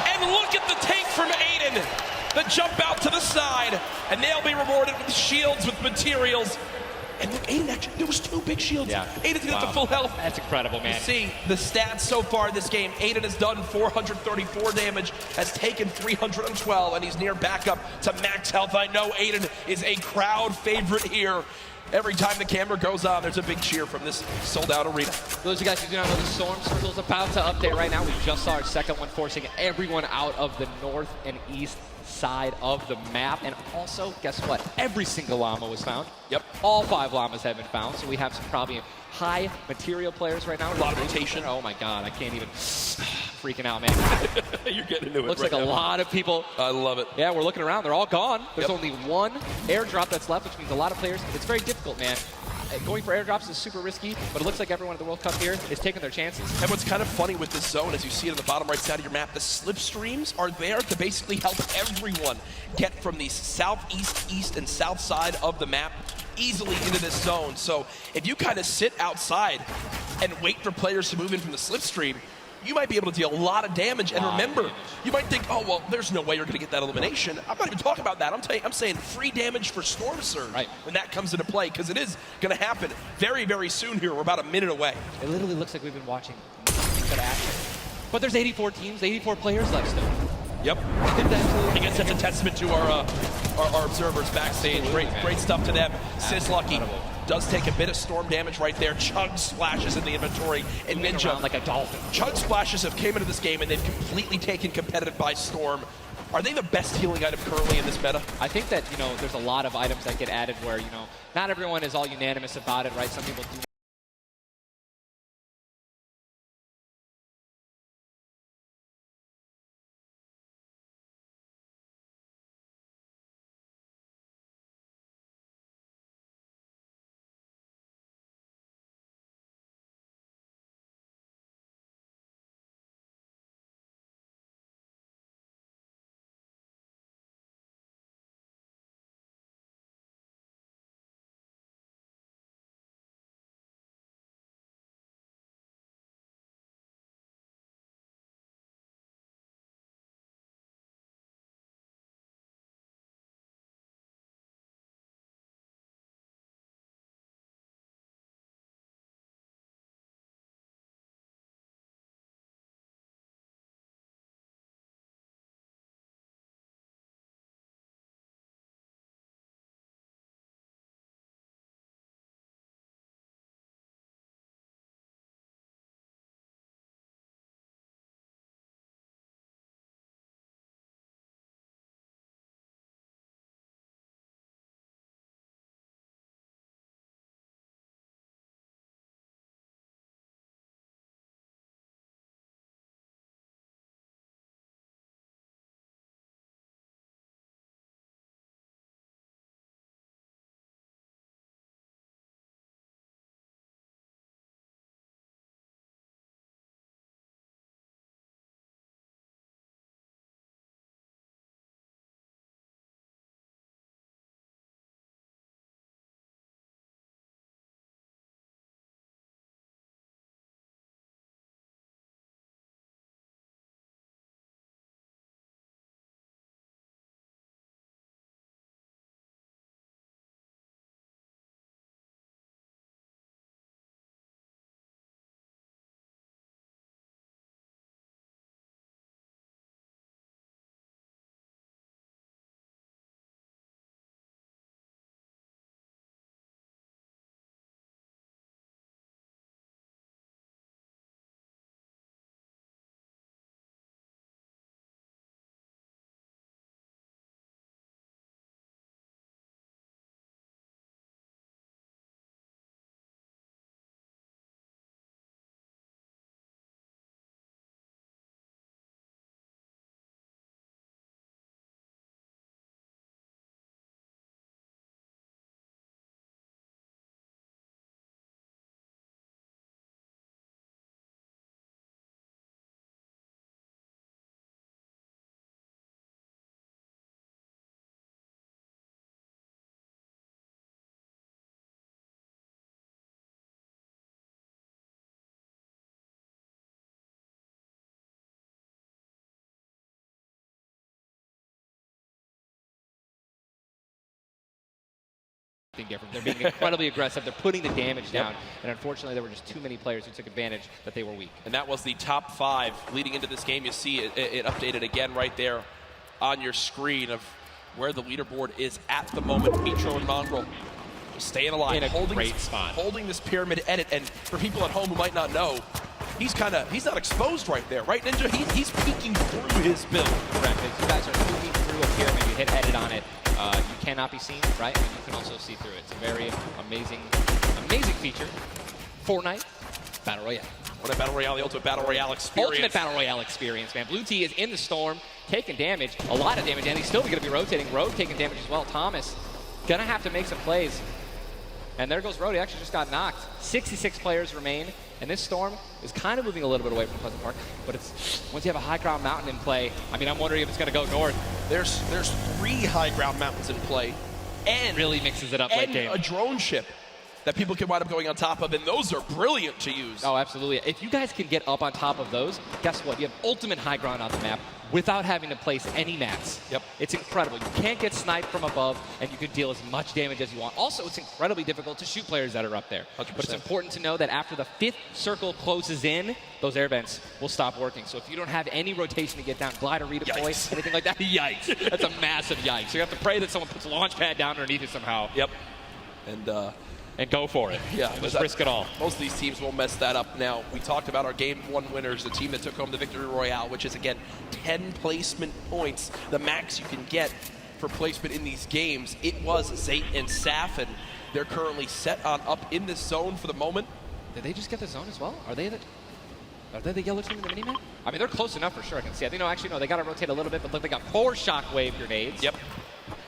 And look at the take from Aiden. The jump out to the side, and they'll be rewarded with shields, with materials. And look, Aiden actually, there was 2 big shields. Yeah. Aiden's got the full health. That's incredible, man. You see the stats so far this game. Aiden has done 434 damage, has taken 312, and he's near back up to max health. I know Aiden is a crowd favorite here. Every time the camera goes on, there's a big cheer from this sold-out arena. For those of you guys who do not know, the Storm Circle is about to update right now. We just saw our second one, forcing everyone out of the north and east side of the map. And also, guess what? Every single llama was found. Yep. All 5 llamas have been found, so we have some probably high material players right now. A lot of rotation. Oh my god, I can't even. Freaking out, man. You're getting into it. Looks right like now. a lot of people. I love it. Yeah, we're looking around. They're all gone. There's Yep. only one airdrop that's left, which means a lot of players. It's very difficult, man. Going for airdrops is super risky, but it looks like everyone at the World Cup here is taking their chances. And what's kind of funny with this zone, as you see it on the bottom right side of your map, the slipstreams are there to basically help everyone get from the southeast, east, and south side of the map easily into this zone. So if you kind of sit outside and wait for players to move in from the slipstream, you might be able to deal a lot of damage. And remember, you might think, oh, well, there's no way you're going to get that elimination. I'm not even talking about that. I'm saying free damage for Storm Surge when that comes into play, because it is going to happen very, very soon here. We're about a minute away. It literally looks like we've been watching good action. But there's 84 teams, 84 players left still. Yep. I guess that's a testament to our observers backstage. Great stuff to them. Sizlucky does take a bit of storm damage right there. Chug splashes in the inventory. And Ninja, like a dolphin. Chug splashes have came into this game and they've completely taken competitive by storm. Are they the best healing item currently in this meta? I think that, there's a lot of items that get added where, not everyone is all unanimous about it, right? Some people do different. They're being incredibly aggressive. They're putting the damage down. And unfortunately, there were just too many players who took advantage that they were weak. And that was the top 5 leading into this game. You see it updated again right there on your screen of where the leaderboard is at the moment. Mitro and Mongrel just staying alive. In a great spot. Holding this pyramid edit. And for people at home who might not know, he's not exposed right there, right, Ninja? He's peeking through his build. Correct. If you guys are moving through a pyramid, you hit edit on it, you cannot be seen, right? And you can also see through it. It's a very amazing feature. Fortnite, Battle Royale. What a Battle Royale, the ultimate Battle Royale experience. Ultimate Battle Royale experience, man. Blue T is in the storm, taking damage, a lot of damage, and he's still going to be rotating. Rogue taking damage as well. Thomas going to have to make some plays. And there goes Road. He actually just got knocked. 66 players remain. And this storm is kind of moving a little bit away from Pleasant Park. But it's once you have a high ground mountain in play, I mean, I'm wondering if it's going to go north. There's 3 high ground mountains in play. And really mixes it up late game. A drone ship that people can wind up going on top of. And those are brilliant to use. Oh, absolutely. If you guys can get up on top of those, guess what? You have ultimate high ground on the map without having to place any mats. Yep. It's incredible. You can't get sniped from above, and you can deal as much damage as you want. Also, it's incredibly difficult to shoot players that are up there. 100%. But it's important to know that after the 5th circle closes in, those air vents will stop working. So if you don't have any rotation to get down, glide or redeploy, anything like that, yikes. That's a massive yikes. So you have to pray that someone puts a launch pad down underneath it somehow. Yep. And go for it. Yeah, just risk it all. Most of these teams will mess that up. Now, we talked about our Game 1 winners, the team that took home the Victory Royale, which is, again, 10 placement points, the max you can get for placement in these games. It was Zayt and Saf, and they're currently set on up in this zone for the moment. Did they just get the zone as well? Are they the yellow team in the minimap? I mean, they're close enough for sure. I can see. I think, no, actually, no, they got to rotate a little bit, but look, they got 4 shockwave grenades. Yep.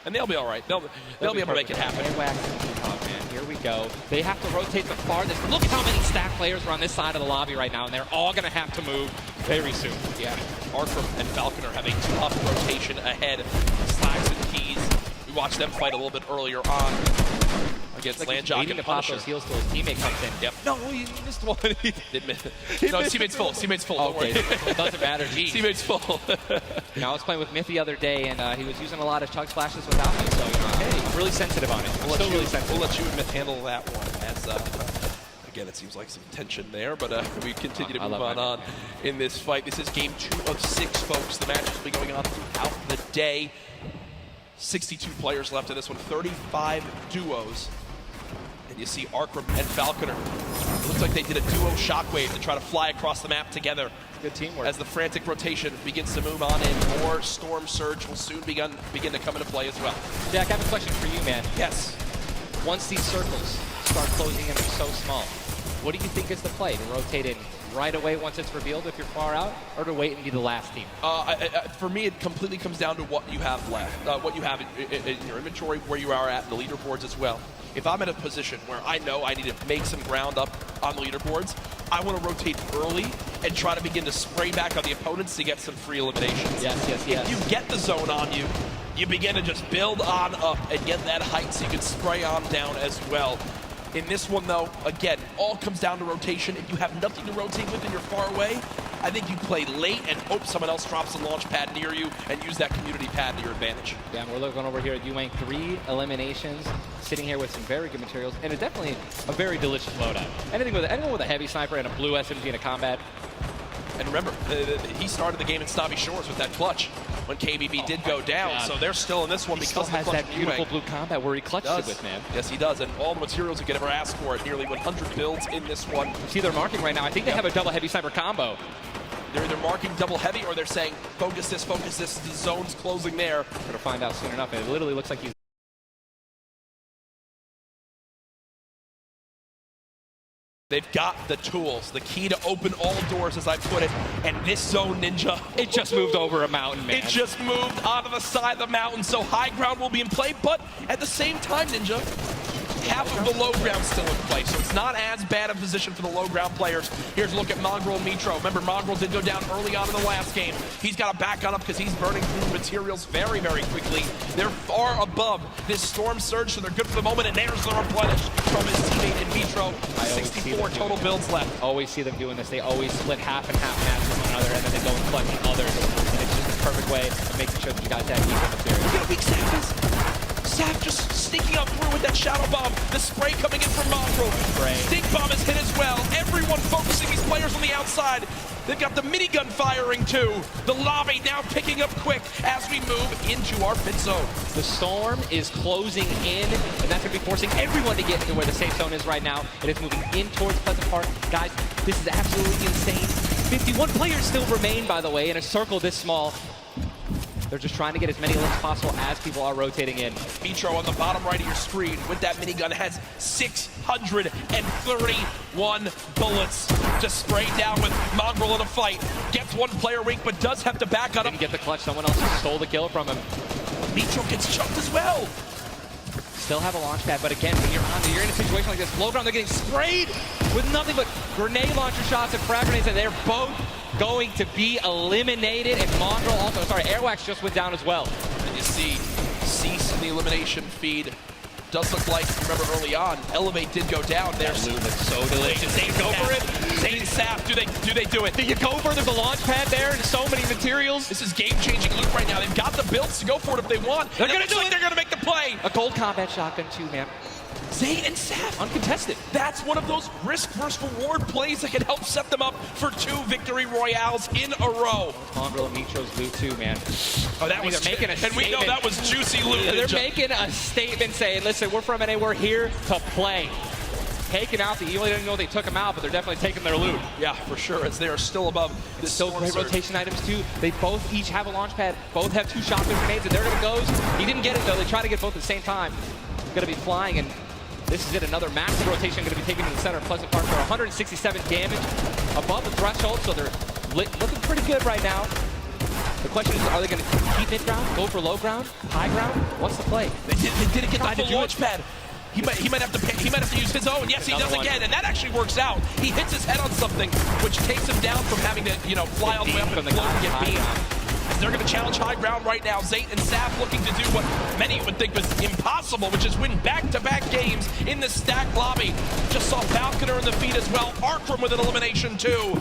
And they'll be all right. They'll be able to make it happen. Oh, man, here we go. They have to rotate the farthest. Look how many stack players are on this side of the lobby right now, and they're all going to have to move very soon. Yeah. Arkram and Falconer have a tough rotation ahead. Slacks and Keys. We watched them fight a little bit earlier on against Landjock and Punisher. Those heals till his teammate comes in. Yep. No, he missed one. Did miss. No, his teammate's full. Teammate's full. Don't worry. It doesn't matter. Geez. Teammate's full. You know, I was playing with Myth the other day, and he was using a lot of chug splashes without me, so, you know, hey, I'm really sensitive on it. Still really sensitive. We'll let you and Myth handle that one. As, again, it seems like some tension there, but we continue to move on in this fight. This is game 2 of 6, folks. The match will be going on throughout the day. 62 players left in this one, 35 duos. And you see Arkram and Falconer. It looks like they did a duo shockwave to try to fly across the map together. Good teamwork. As the frantic rotation begins to move on in, more Storm Surge will soon begin to come into play as well. Jack, I have a question for you, man. Yes. Once these circles start closing in, they're so small, what do you think is the play? To rotate in right away once it's revealed if you're far out, or to wait and be the last team? For me, it completely comes down to what you have left, what you have in your inventory, where you are at in the leaderboards as well. If I'm in a position where I know I need to make some ground up on the leaderboards, I want to rotate early and try to begin to spray back on the opponents to get some free eliminations. Yes. If you get the zone on you, you begin to just build on up and get that height so you can spray on down as well. In this one, though, again, all comes down to rotation. If you have nothing to rotate with and you're far away, I think you play late and hope someone else drops a launch pad near you and use that community pad to your advantage. Yeah, and we're looking over here at Ewing, 3 eliminations, sitting here with some very good materials, and it's definitely a very delicious loadout. Anyone with a heavy sniper and a blue SMG in a combat. And remember, he started the game in Snobby Shores with that clutch when KBB did go down, so they're still in this one because he still has that beautiful blue combat where he clutched it with, man. Yes, he does, and all the materials you could ever ask for it. Nearly 100 builds in this one. You see their marking right now. I think they have a double heavy sniper combo. They're either marking double heavy or they're saying, focus this, the zone's closing there. We're going to find out soon enough. It literally looks like he's... They've got the tools, the key to open all doors, as I put it, and this zone, Ninja, it just moved over a mountain, man. It just moved onto the side of the mountain, so high ground will be in play, but at the same time, Ninja, half of the low ground still in play, so it's not as bad a position for the low ground players. Here's a look at Mongrel and Mitro. Remember, Mongrel did go down early on in the last game. He's got to back on up because he's burning through materials very, very quickly. They're far above this Storm Surge, so they're good for the moment, and there's the replenish from his teammate in Mitro. 64 total builds left. Always see them doing this. They always split half and half matches with one another, and then they go and clutch others. And it's just a perfect way of making sure that you guys have equal material. Look at how weak Saf is. Saf just sneaking up through with that Shadow Bomb. The spray coming in from Mongrel. Stink Bomb is hit as well. Everyone focusing these players on the outside. They've got the minigun firing too. The lobby now picking up quick as we move into our pit zone. The storm is closing in, and that's going to be forcing everyone to get into where the safe zone is right now. It is moving in towards Pleasant Park. Guys, this is absolutely insane. 51 players still remain, by the way, in a circle this small. They're just trying to get as many limbs possible as people are rotating in. Mitro on the bottom right of your screen with that minigun has 631 bullets to spray down with Mongrel in a fight. Gets one player weak, but does have to back on him. Didn't get the clutch. Someone else stole the kill from him. Mitro gets chunked as well. Still have a launch pad, but again, when you're in a situation like this, low ground, they're getting sprayed with nothing but grenade launcher shots and frag grenades, and they're both going to be eliminated. And Mongrel also, Airwax just went down as well. And you see Cease in the elimination feed. Does look like, remember early on, Elevate did go down. There's That loot looks so delicious. Zane go for it. Zane and Saf, do they do it? Do you go for it? There's a launch pad there and so many materials. This is game-changing loot right now. They've got the builds to go for it if they want. They're gonna do it. They're gonna make the play. A gold combat shotgun too, man. Zane and Saf. Uncontested. That's one of those risk versus reward plays that can help set them up for 2 victory royales in a row. Mongrel and Mitro's loot too, man. Oh, that was making a and we know that was juicy loot. They're making a statement saying, listen, we're from NA, we're here to play. Taking out you only didn't know they took them out, but they're definitely taking their loot. Yeah, for sure, as they are still above this Still great rotation items too. They both each have a launch pad, both have 2 shotgun grenades, and there it goes. He didn't get it though, they try to get both at the same time. Gonna be flying, and this is it, another massive rotation going to be taken to the center of Pleasant Park for 167 damage above the threshold, so they're looking pretty good right now. The question is, are they going to keep mid-ground, go for low ground, high ground? What's the play? They didn't get the full launch pad. He might have to use his own. Yes, he does again, and that actually works out. He hits his head on something, which takes him down from having to, fly all the way up and get beamed. They're going to challenge high ground right now. Zayt and Saf looking to do what many would think was impossible, which is win back-to-back games in the stack lobby. Just saw Falconer in the feed as well. Arkram with an elimination too.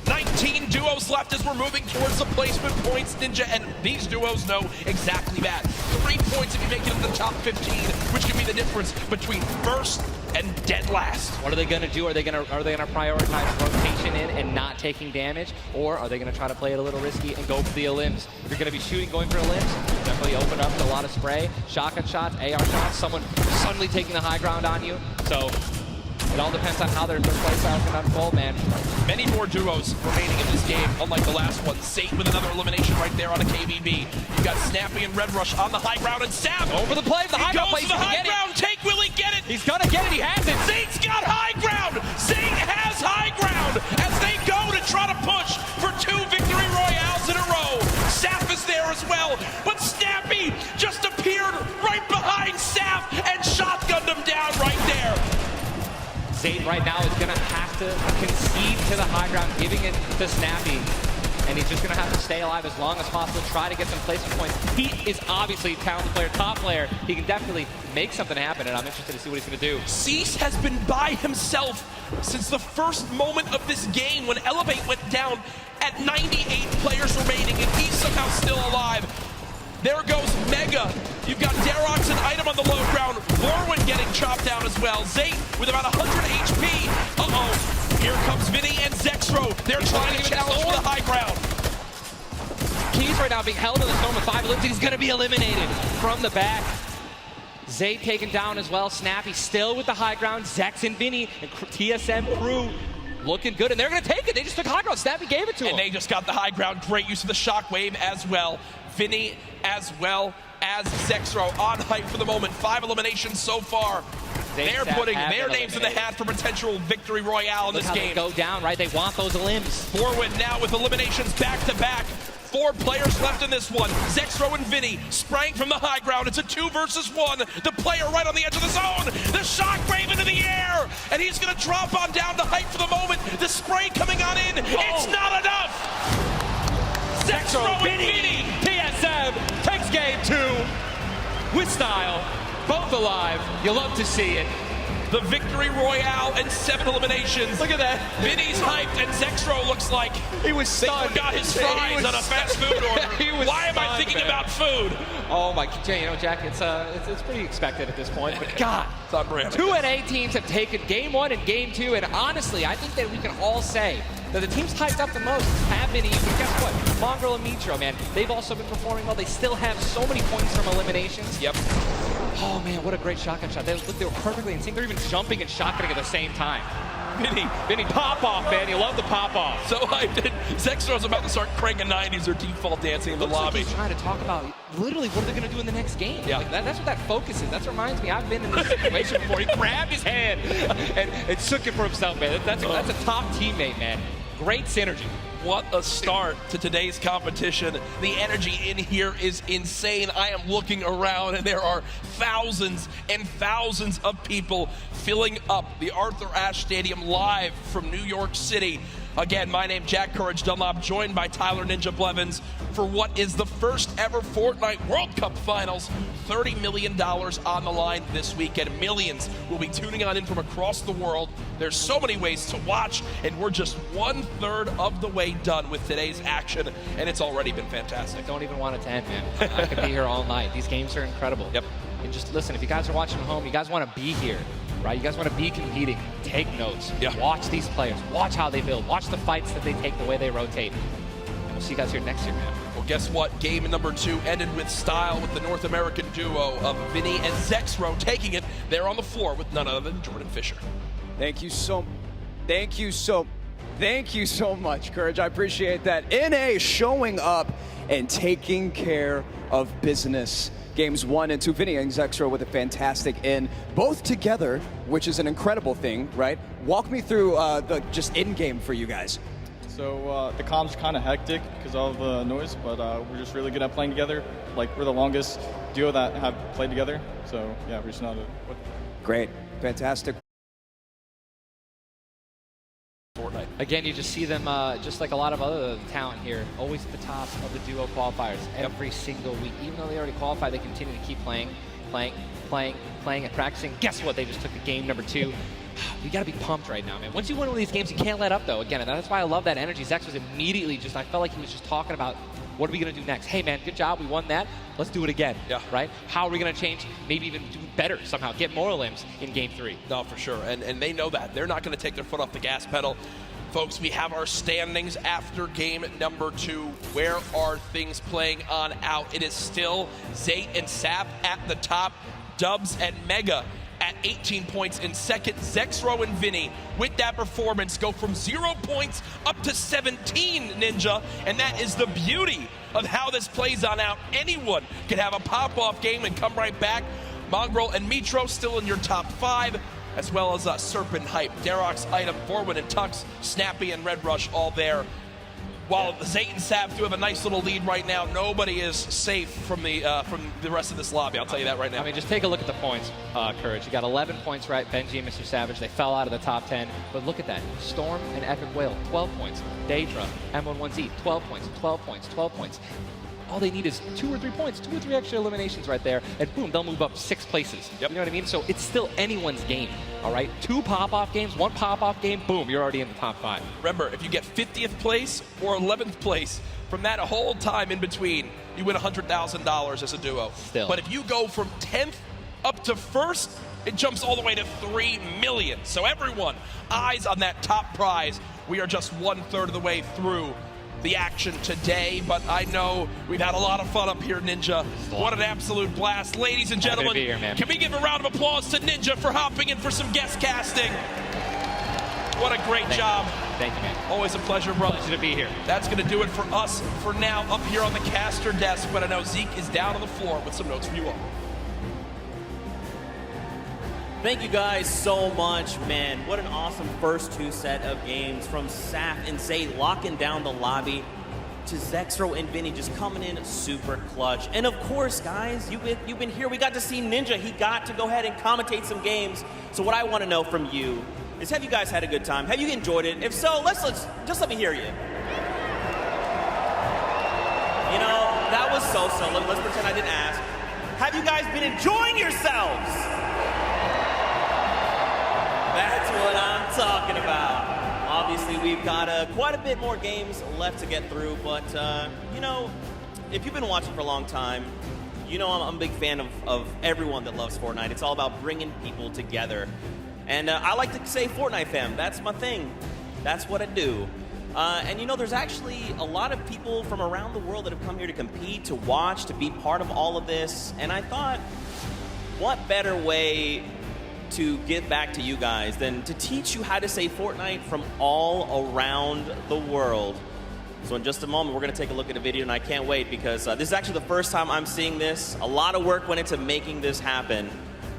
19 duos left as we're moving towards the placement points, Ninja, and these duos know exactly that. 3 points if you make it into the top 15, which can be the difference between first and dead last. What are they going to do? Are they going to prioritize rotation in and not taking damage, or are they going to try to play it a little risky and go for the elims? If you're going to be shooting, going for elims, definitely open up to a lot of spray, shotgun shots, AR shots, someone suddenly taking the high ground on you. So it all depends on how their play style can unfold, man. Many more duos remaining in this game, unlike the last one. Zayt with another elimination right there on a KBB. You got Snappy and Red Rush on the high ground, and Saf over the play. The high ground goes to the high ground. Take, will he get it? He's gonna get it. He has it. Zayt's got high ground. Zayt has high ground as they go to try to push for 2 victory royales in a row. Saf is there as well, but Snappy just appeared right behind Saf and shotgunned him down right there. Zayt right now is going to have to concede to the high ground, giving it to Snappy. And he's just going to have to stay alive as long as possible, try to get some placement points. He is obviously a talented player, top player. He can definitely make something happen, and I'm interested to see what he's going to do. Cease has been by himself since the first moment of this game when Elevate went down at 98 players remaining, and he's somehow still alive. There goes Mega. You've got Darox and Item on the low ground. Warwin getting chopped down as well. Zayt with about 100 HP. Uh-oh. Here comes Vinny and Zexro. They're trying to challenge for the high ground. Keys right now being held in the storm with 5 limbs. He's going to be eliminated from the back. Zayt taken down as well. Snappy still with the high ground. Zex and Vinny and TSM crew looking good, and they're going to take it. They just took high ground. Snappy gave it to him. And they just got the high ground. Great use of the shockwave as well. Vinny as well as Zexro on hype for the moment. 5 eliminations so far. They're putting their names in the hat for potential victory royale in this game. They go down, right? They want those limbs. Forward now with eliminations back to back. 4 players left in this one. Zexro and Vinny spraying from the high ground. It's a 2 versus 1. The player right on the edge of the zone. The shockwave into the air. And he's going to drop on down to hype for the moment. The spray coming on in. It's not enough. Zexro and Vinny. TSM takes game 2 with style. Both alive. You love to see it. The victory royale and 7 eliminations. Look at that. Vinny's hyped, and Zexro looks like he was stunned. They forgot his fries on a fast food order. Why am I thinking talking about food. Oh my, you know, Jack, it's pretty expected at this point. But God, it's on brand. 2 NA teams have taken game 1 and game 2, and honestly, I think that we can all say that the teams hyped up the most have been even. Guess what? Mongrel and Mitro, man, they've also been performing well. They still have so many points from eliminations. Yep. Oh man, what a great shotgun shot. They were perfectly in sync. They're even jumping and shotgunning at the same time. Vinny, pop off, man. You love the pop off. So hyped. Zexro's about to start cranking 90s or default dancing in the lobby. Like he's trying to talk about literally what are they going to do in the next game. Yeah. Like that's what that focus is. That reminds me, I've been in this situation before. He grabbed his hand and took it for himself, man. That's a top teammate, man. Great synergy. What a start to today's competition. The energy in here is insane. I am looking around and there are thousands and thousands of people filling up the Arthur Ashe Stadium live from New York City. Again, my name Jack Courage Dunlop, joined by Tyler Ninja Blevins for what is the first ever Fortnite World Cup Finals. $30 million on the line this weekend. Millions will be tuning on in from across the world. There's so many ways to watch, and we're just 1/3 of the way done with today's action, and it's already been fantastic. I don't even want it to end, man. I could be here all night. These games are incredible. Yep. And just listen, if you guys are watching at home, you guys want to be here, right? You guys want to be competing. Take notes. Yeah. Watch these players. Watch how they build. Watch the fights that they take, the way they rotate. And we'll see you guys here next year, man. Well, guess what? Game number 2 ended with style with the North American duo of Vinny and Zexro taking it. They're on the floor with none other than Jordan Fisher. Thank you so much, Courage. I appreciate that. NA showing up and taking care of business. Games 1 and 2, Vinny and Zexro with a fantastic in, both together, which is an incredible thing, right? Walk me through the just in-game for you guys. So the comms are kind of hectic because of the noise, but we're just really good at playing together. Like, we're the longest duo that have played together. So yeah, we're just not Great, fantastic. Fortnite. Again, you just see them, just like a lot of other talent here, always at the top of the duo qualifiers every single week. Even though they already qualified, they continue to keep playing, and practicing. Guess what? They just took the game number 2. You got to be pumped right now, man. Once you win one of these games, you can't let up, though. Again, and that's why I love that energy. Zex was immediately just, I felt like he was just talking about, what are we going to do next? Hey, man, good job. We won that. Let's do it again. Yeah. Right? How are we going to change, maybe even do better somehow, get more limbs in game 3? No, for sure. And they know that. They're not going to take their foot off the gas pedal. Folks, we have our standings after game number 2. Where are things playing on out? It is still Zayt and Sap at the top. Dubs and Mega at 18 points in second. Zexro and Vinny, with that performance, go from 0 points up to 17, Ninja. And that is the beauty of how this plays on out. Anyone can have a pop-off game and come right back. Mongrel and Mitro still in your top 5, as well as Serpent Hype, Darox, Item, Borwin and Tux, Snappy and Red Rush all there. While Zayt and Sap do have a nice little lead right now, nobody is safe from the rest of this lobby. I'll tell you that right now. I mean, just take a look at the points, Courage. You got 11 points, right? Benji and Mr. Savage, they fell out of the top 10. But look at that. Storm and Epic Whale, 12 points. Daedra, M11Z, 12 points, 12 points, 12 points. All they need is 2 or 3 points, 2 or 3 extra eliminations right there, and boom, they'll move up 6 places. Yep. You know what I mean? So it's still anyone's game, all right? 2 pop-off games, 1 pop-off game, boom, you're already in the top 5. Remember, if you get 50th place or 11th place, from that whole time in between, you win $100,000 as a duo. Still. But if you go from 10th up to 1st, it jumps all the way to $3 million. So everyone, eyes on that top prize. We are just 1/3 of the way through the action today, but I know we've had a lot of fun up here, Ninja. What an absolute blast. Ladies and gentlemen, be here, man. Can we give a round of applause to Ninja for hopping in for some guest casting? What a great job. Thank you, man. Always a pleasure, brother. Pleasure to be here. That's going to do it for us for now up here on the caster desk, but I know Zeke is down on the floor with some notes for you all. Thank you guys so much, man. What an awesome first 2 set of games from Sap and Zayt locking down the lobby to Zexro and Vinny just coming in super clutch. And of course, guys, you've been here. We got to see Ninja. He got to go ahead and commentate some games. So what I want to know from you is, have you guys had a good time? Have you enjoyed it? If so, let's just let me hear you. You know, that was so. Let's pretend I didn't ask. Have you guys been enjoying yourselves? That's what I'm talking about. Obviously, we've got quite a bit more games left to get through, but, you know, if you've been watching for a long time, you know I'm a big fan of everyone that loves Fortnite. It's all about bringing people together. And I like to say Fortnite fam, that's my thing. That's what I do. And you know, there's actually a lot of people from around the world that have come here to compete, to watch, to be part of all of this. And I thought, what better way to give back to you guys than to teach you how to say Fortnite from all around the world. So in just a moment, we're going to take a look at a video, and I can't wait because this is actually the first time I'm seeing this. A lot of work went into making this happen.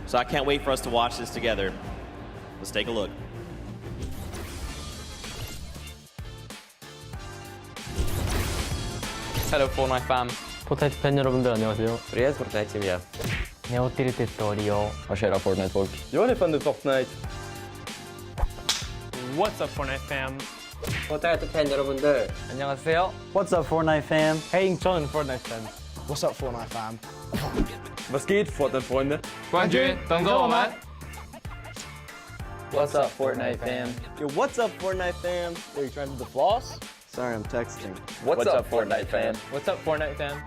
So I can't wait for us to watch this together. Let's take a look. Hello Fortnite fam. 포트나이트 팬 여러분들 안녕하세요. Vi är Fortnite team, ja. Ne ho territorio. Vad kära Fortnite-folk. Jag är fan Fortnite. What's up, Fortnite fam? Fortnite 팬 여러분들. 안녕하세요. What's up Fortnite fam? Hey, 저는 Fortnite fan. What's up Fortnite fam? Was geht, Fortnite-Freunde? 冠军等着我们。 What's up Fortnite fam? Yo, what's up Fortnite fam? Are you trying to do the floss? Sorry, I'm texting. What's up Fortnite fam? What's up, Fortnite fam?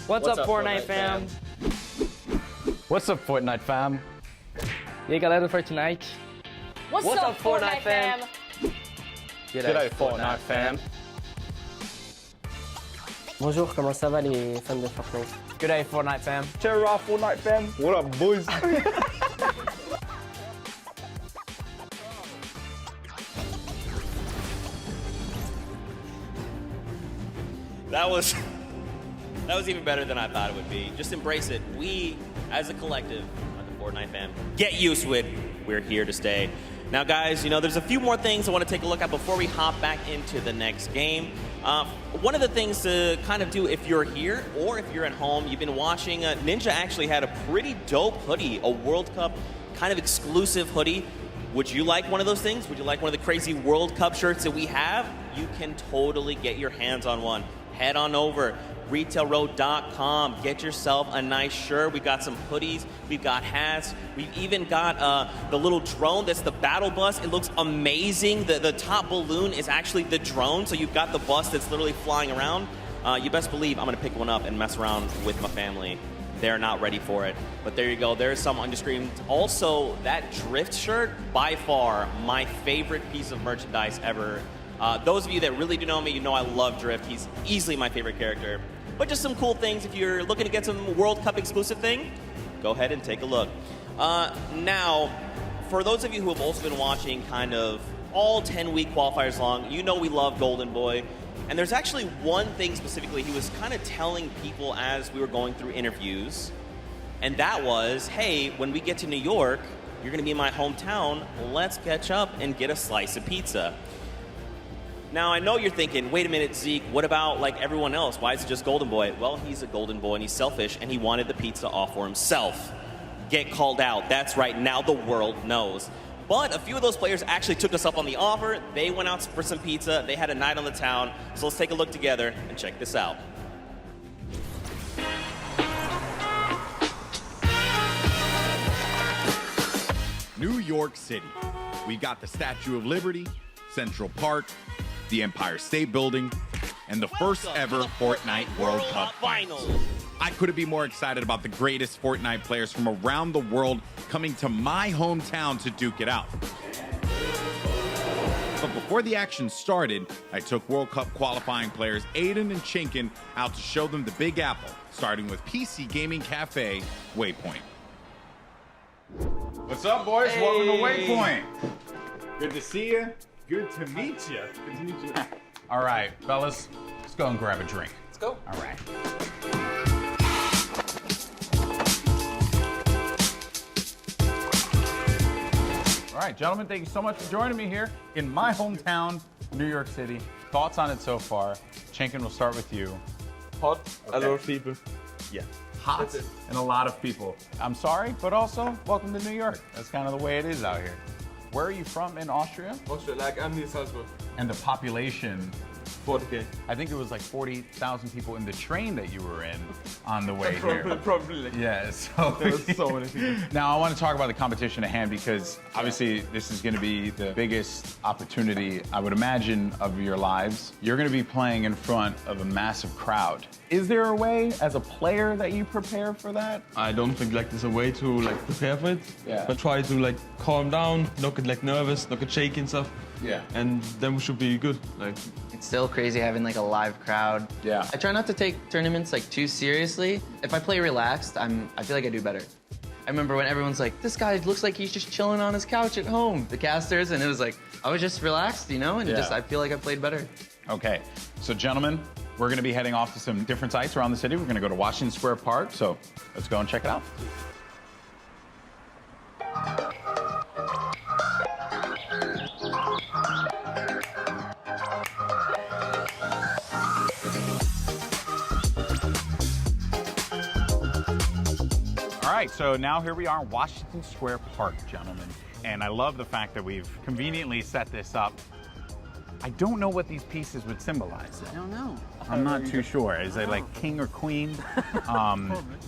What's up, Fortnite fam? What's up Fortnite fam? E aí, galera do Fortnite? What's up, Fortnite fam? G'day Fortnite fam. Bonjour, comment ça va les fans de Fortnite? G'day Fortnite fam. Cheer off Fortnite fam. What up boys? That was even better than I thought it would be. Just embrace it. We, as a collective, are the Fortnite fam. Get used to it. We're here to stay. Now, guys, you know, there's a few more things I want to take a look at before we hop back into the next game. One of the things to kind of do if you're here or if you're at home, you've been watching, Ninja actually had a pretty dope hoodie, a World Cup kind of exclusive hoodie. Would you like one of those things? Would you like one of the crazy World Cup shirts that we have? You can totally get your hands on one. Head on over, retailroad.com. Get yourself a nice shirt. We've got some hoodies. We've got hats. We've even got the little drone that's the battle bus. It looks amazing. The top balloon is actually the drone, so you've got the bus that's literally flying around. You best believe I'm going to pick one up and mess around with my family. They're not ready for it. But there you go. There's some on your screen. Also, that Drift shirt, by far, my favorite piece of merchandise ever. Those of you that really do know me, you know I love Drift. He's easily my favorite character. But just some cool things. If you're looking to get some World Cup exclusive thing, go ahead and take a look. Now, for those of you who have also been watching kind of all 10-week qualifiers long, you know we love Golden Boy. And there's actually one thing specifically he was kind of telling people as we were going through interviews. And that was, hey, when we get to New York, you're going to be in my hometown. Let's catch up and get a slice of pizza. Now, I know you're thinking, wait a minute, Zeke, what about like everyone else? Why is it just Golden Boy? Well, he's a Golden Boy and he's selfish and he wanted the pizza off for himself. Get called out. That's right. Now the world knows. But a few of those players actually took us up on the offer. They went out for some pizza. They had a night on the town. So let's take a look together and check this out. New York City. We got the Statue of Liberty, Central Park, the Empire State Building, and the first ever Fortnite World Cup Finals. I couldn't be more excited about the greatest Fortnite players from around the world coming to my hometown to duke it out. But before the action started, I took World Cup qualifying players Aiden and Chinkin out to show them the Big Apple, starting with PC Gaming Cafe, Waypoint. What's up, boys? Hey. Welcome to Waypoint. Good to see you. Good to meet you. Good to meet you. All right, fellas, let's go and grab a drink. Let's go. All right. All right, gentlemen, thank you so much for joining me here in my hometown, New York City. Thoughts on it so far? Chinkin, we'll start with you. Hot. Okay. A lot of people. Yeah. Hot and a lot of people. I'm sorry, but also welcome to New York. That's kind of the way it is out here. Where are you from in Austria? Austria, like I'm near Salzburg. And the population 40K. I think it was like 40,000 people in the train that you were in on the way here. Probably. Yeah, so There was so many people. Now I want to talk about the competition at hand because obviously this is going to be the biggest opportunity, I would imagine, of your lives. You're going to be playing in front of a massive crowd. Is there a way as a player that you prepare for that? I don't think like there's a way to like prepare for it. Yeah. But try to like calm down, not get like nervous, not get shaky and stuff. Yeah. And then we should be good. Like. It's still crazy having like a live crowd. Yeah. I try not to take tournaments like too seriously. If I play relaxed, I feel like I do better. I remember when everyone's like, this guy looks like he's just chilling on his couch at home, the casters, and it was like, I was just relaxed, you know, and I feel like I played better. Okay, so gentlemen, we're going to be heading off to some different sites around the city. We're going to go to Washington Square Park, so let's go and check it out. All right, so now here we are in Washington Square Park, gentlemen. And I love the fact that we've conveniently set this up. I don't know what these pieces would symbolize. I don't know. I'm not too sure. Is it like king or queen?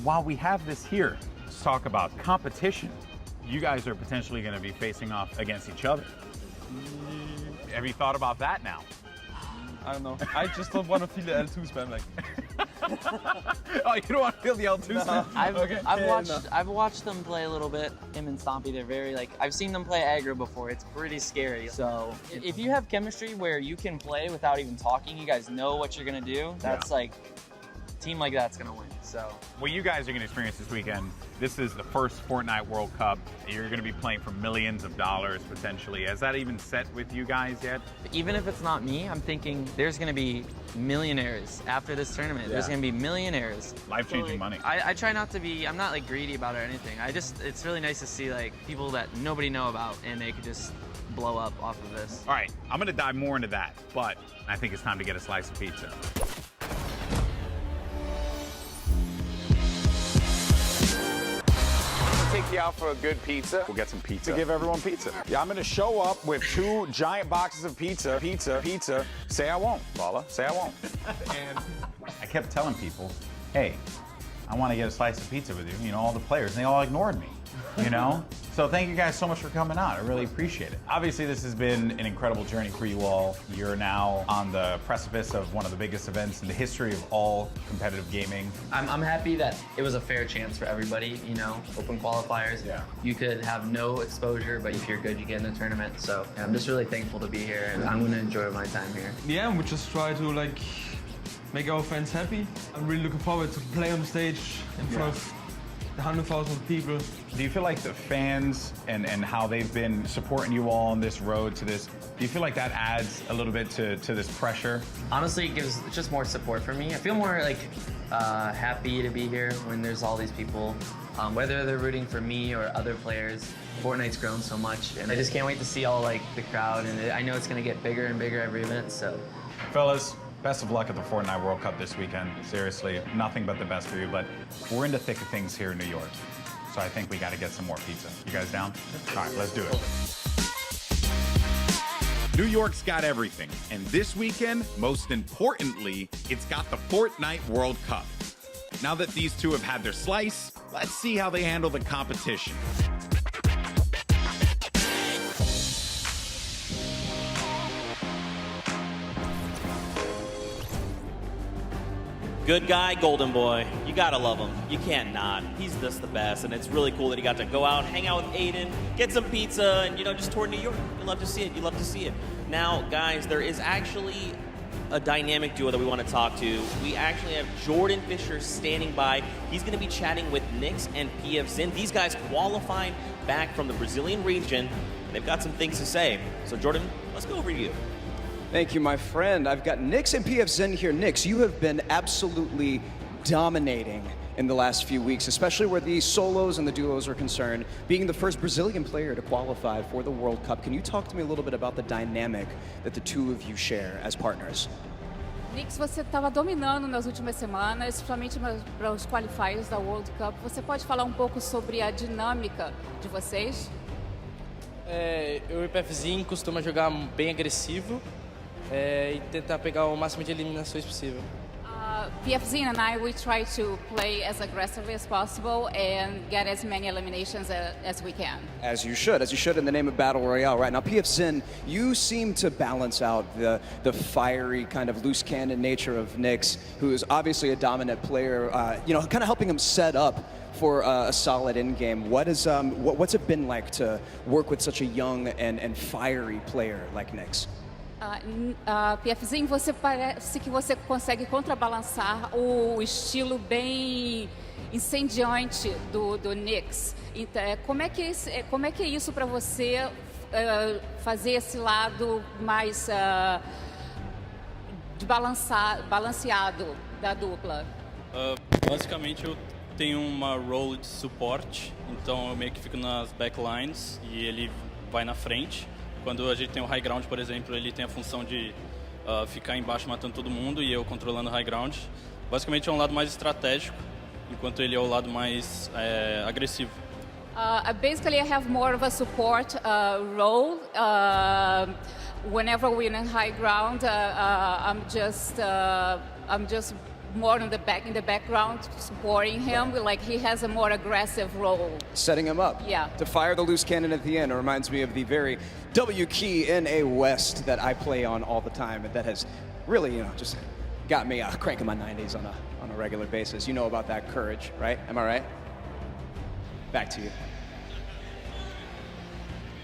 While we have this here, let's talk about competition. You guys are potentially going to be facing off against each other. Have you thought about that now? I don't know. I just don't want to feel the L2 spam like. Oh, you don't want to feel the L2 spam? I've watched them play a little bit. Him and Stompy, they're very like, I've seen them play aggro before. It's pretty scary. So if you have chemistry where you can play without even talking, you guys know what you're gonna do. That's like, a team like that's gonna win. So what you guys are going to experience this weekend, this is the first Fortnite World Cup. You're going to be playing for millions of dollars potentially. Has that even set with you guys yet? even if it's not me, I'm thinking there's gonna be millionaires after this tournament. There's gonna be millionaires. Life-changing money. I try not to be, I'm not like greedy about it or anything. It's really nice to see like people that nobody know about and they could just blow up off of this. All right, I'm going to dive more into that, but I think it's time to get a slice of pizza. Take you out for a good pizza. We'll get some pizza. To give everyone pizza. Yeah, I'm gonna show up with 2 giant boxes of pizza. Say I won't, Paula. Say I won't. And I kept telling people, hey, I want to get a slice of pizza with you. You know, all the players, and they all ignored me, you know? So thank you guys so much for coming out. I really appreciate it. Obviously, this has been an incredible journey for you all. You're now on the precipice of one of the biggest events in the history of all competitive gaming. I'm happy that it was a fair chance for everybody, you know, open qualifiers. Yeah. You could have no exposure, but if you're good, you get in the tournament. So I'm just really thankful to be here, and I'm gonna enjoy my time here. Yeah, we just try to like make our fans happy. I'm really looking forward to play on the stage in front of 100,000 people. Do you feel like the fans and how they've been supporting you all on this road to this, do you feel like that adds a little bit to this pressure? Honestly, it gives just more support for me. I feel more like happy to be here when there's all these people, whether they're rooting for me or other players. Fortnite's grown so much, and I just can't wait to see all like the crowd, and I know it's gonna get bigger and bigger every event, so. Fellas, best of luck at the Fortnite World Cup this weekend. Seriously, nothing but the best for you, but we're in the thick of things here in New York. So I think we gotta get some more pizza. You guys down? All right, let's do it. New York's got everything, and this weekend, most importantly, it's got the Fortnite World Cup. Now that these two have had their slice, let's see how they handle the competition. Good guy, golden boy. You gotta love him. You can't not. He's just the best, and it's really cool that he got to go out, hang out with Aiden, get some pizza, and, you know, just tour New York. You love to see it. You love to see it. Now, guys, there is actually a dynamic duo that we want to talk to. We actually have Jordan Fisher standing by. He's going to be chatting with Nix and PF Zin. These guys qualified back from the Brazilian region, and they've got some things to say. So, Jordan, let's go over to you. Thank you, my friend. I've got Nix and PF Zin here. Nix, you have been absolutely dominating in the last few weeks, especially where the solos and the duos are concerned, being the first Brazilian player to qualify for the World Cup. Can you talk to me a little bit about the dynamic that the two of you share as partners? Nix, você estava dominando nas últimas semanas, principalmente para os qualifiers da World Cup. Você pode falar pouco sobre a dinâmica de vocês? Eu e o PFzinho costuma jogar bem agressivo e tentar pegar o máximo de eliminações possível. PFZ and I, we try to play as aggressively as possible and get as many eliminations as we can. As you should in the name of Battle Royale. Right now, PFZ, you seem to balance out the fiery kind of loose cannon nature of Nyx, who is obviously a dominant player, kind of helping him set up for a solid in-game. What's it been like to work with such a young and fiery player like Nyx? PFzinho, você parece que você consegue contrabalançar o estilo bem incendiante do Nyx. Então, como é que é isso para você fazer esse lado mais balanceado da dupla? Basicamente eu tenho uma role de suporte, então eu meio que fico nas backlines e ele vai na frente. Quando a gente tem o high ground, por exemplo, ele tem a função de ficar embaixo matando todo mundo e eu controlando o high ground. Basicamente é um lado mais estratégico, enquanto ele é o lado mais agressivo. Basically, I have more of a support role. Whenever we're in high ground, I'm just more in the background, supporting him. Like he has a more aggressive role. Setting him up. Yeah. To fire the loose cannon at the end. It reminds me of the very W key in a West that I play on all the time, and that has really, just got me cranking my 90s on a regular basis. You know about that courage, right? Am I right? Back to you.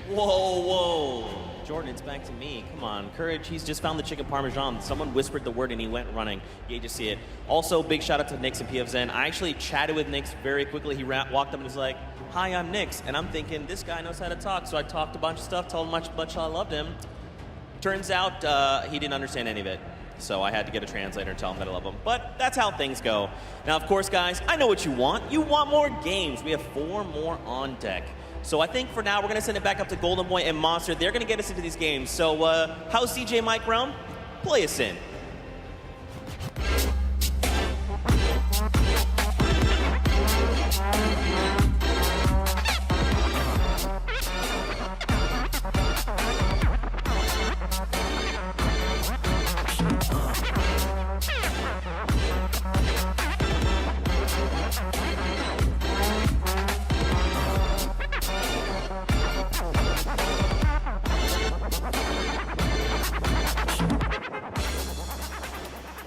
Whoa. Jordan, it's back to me. Come on, Courage, he's just found the chicken parmesan. Someone whispered the word and he went running. You just see it. Also, big shout out to Nyx and PFZ. I actually chatted with Nyx very quickly. He walked up and was like, "Hi, I'm Nyx." And I'm thinking, this guy knows how to talk. So I talked a bunch of stuff, told him how much I loved him. Turns out he didn't understand any of it. So I had to get a translator and tell him that I love him. But that's how things go. Now, of course, guys, I know what you want. You want more games. We have 4 more on deck. So I think for now, we're going to send it back up to Golden Boy and Monster. They're going to get us into these games. So how's CJ Mike Realm? Play us in.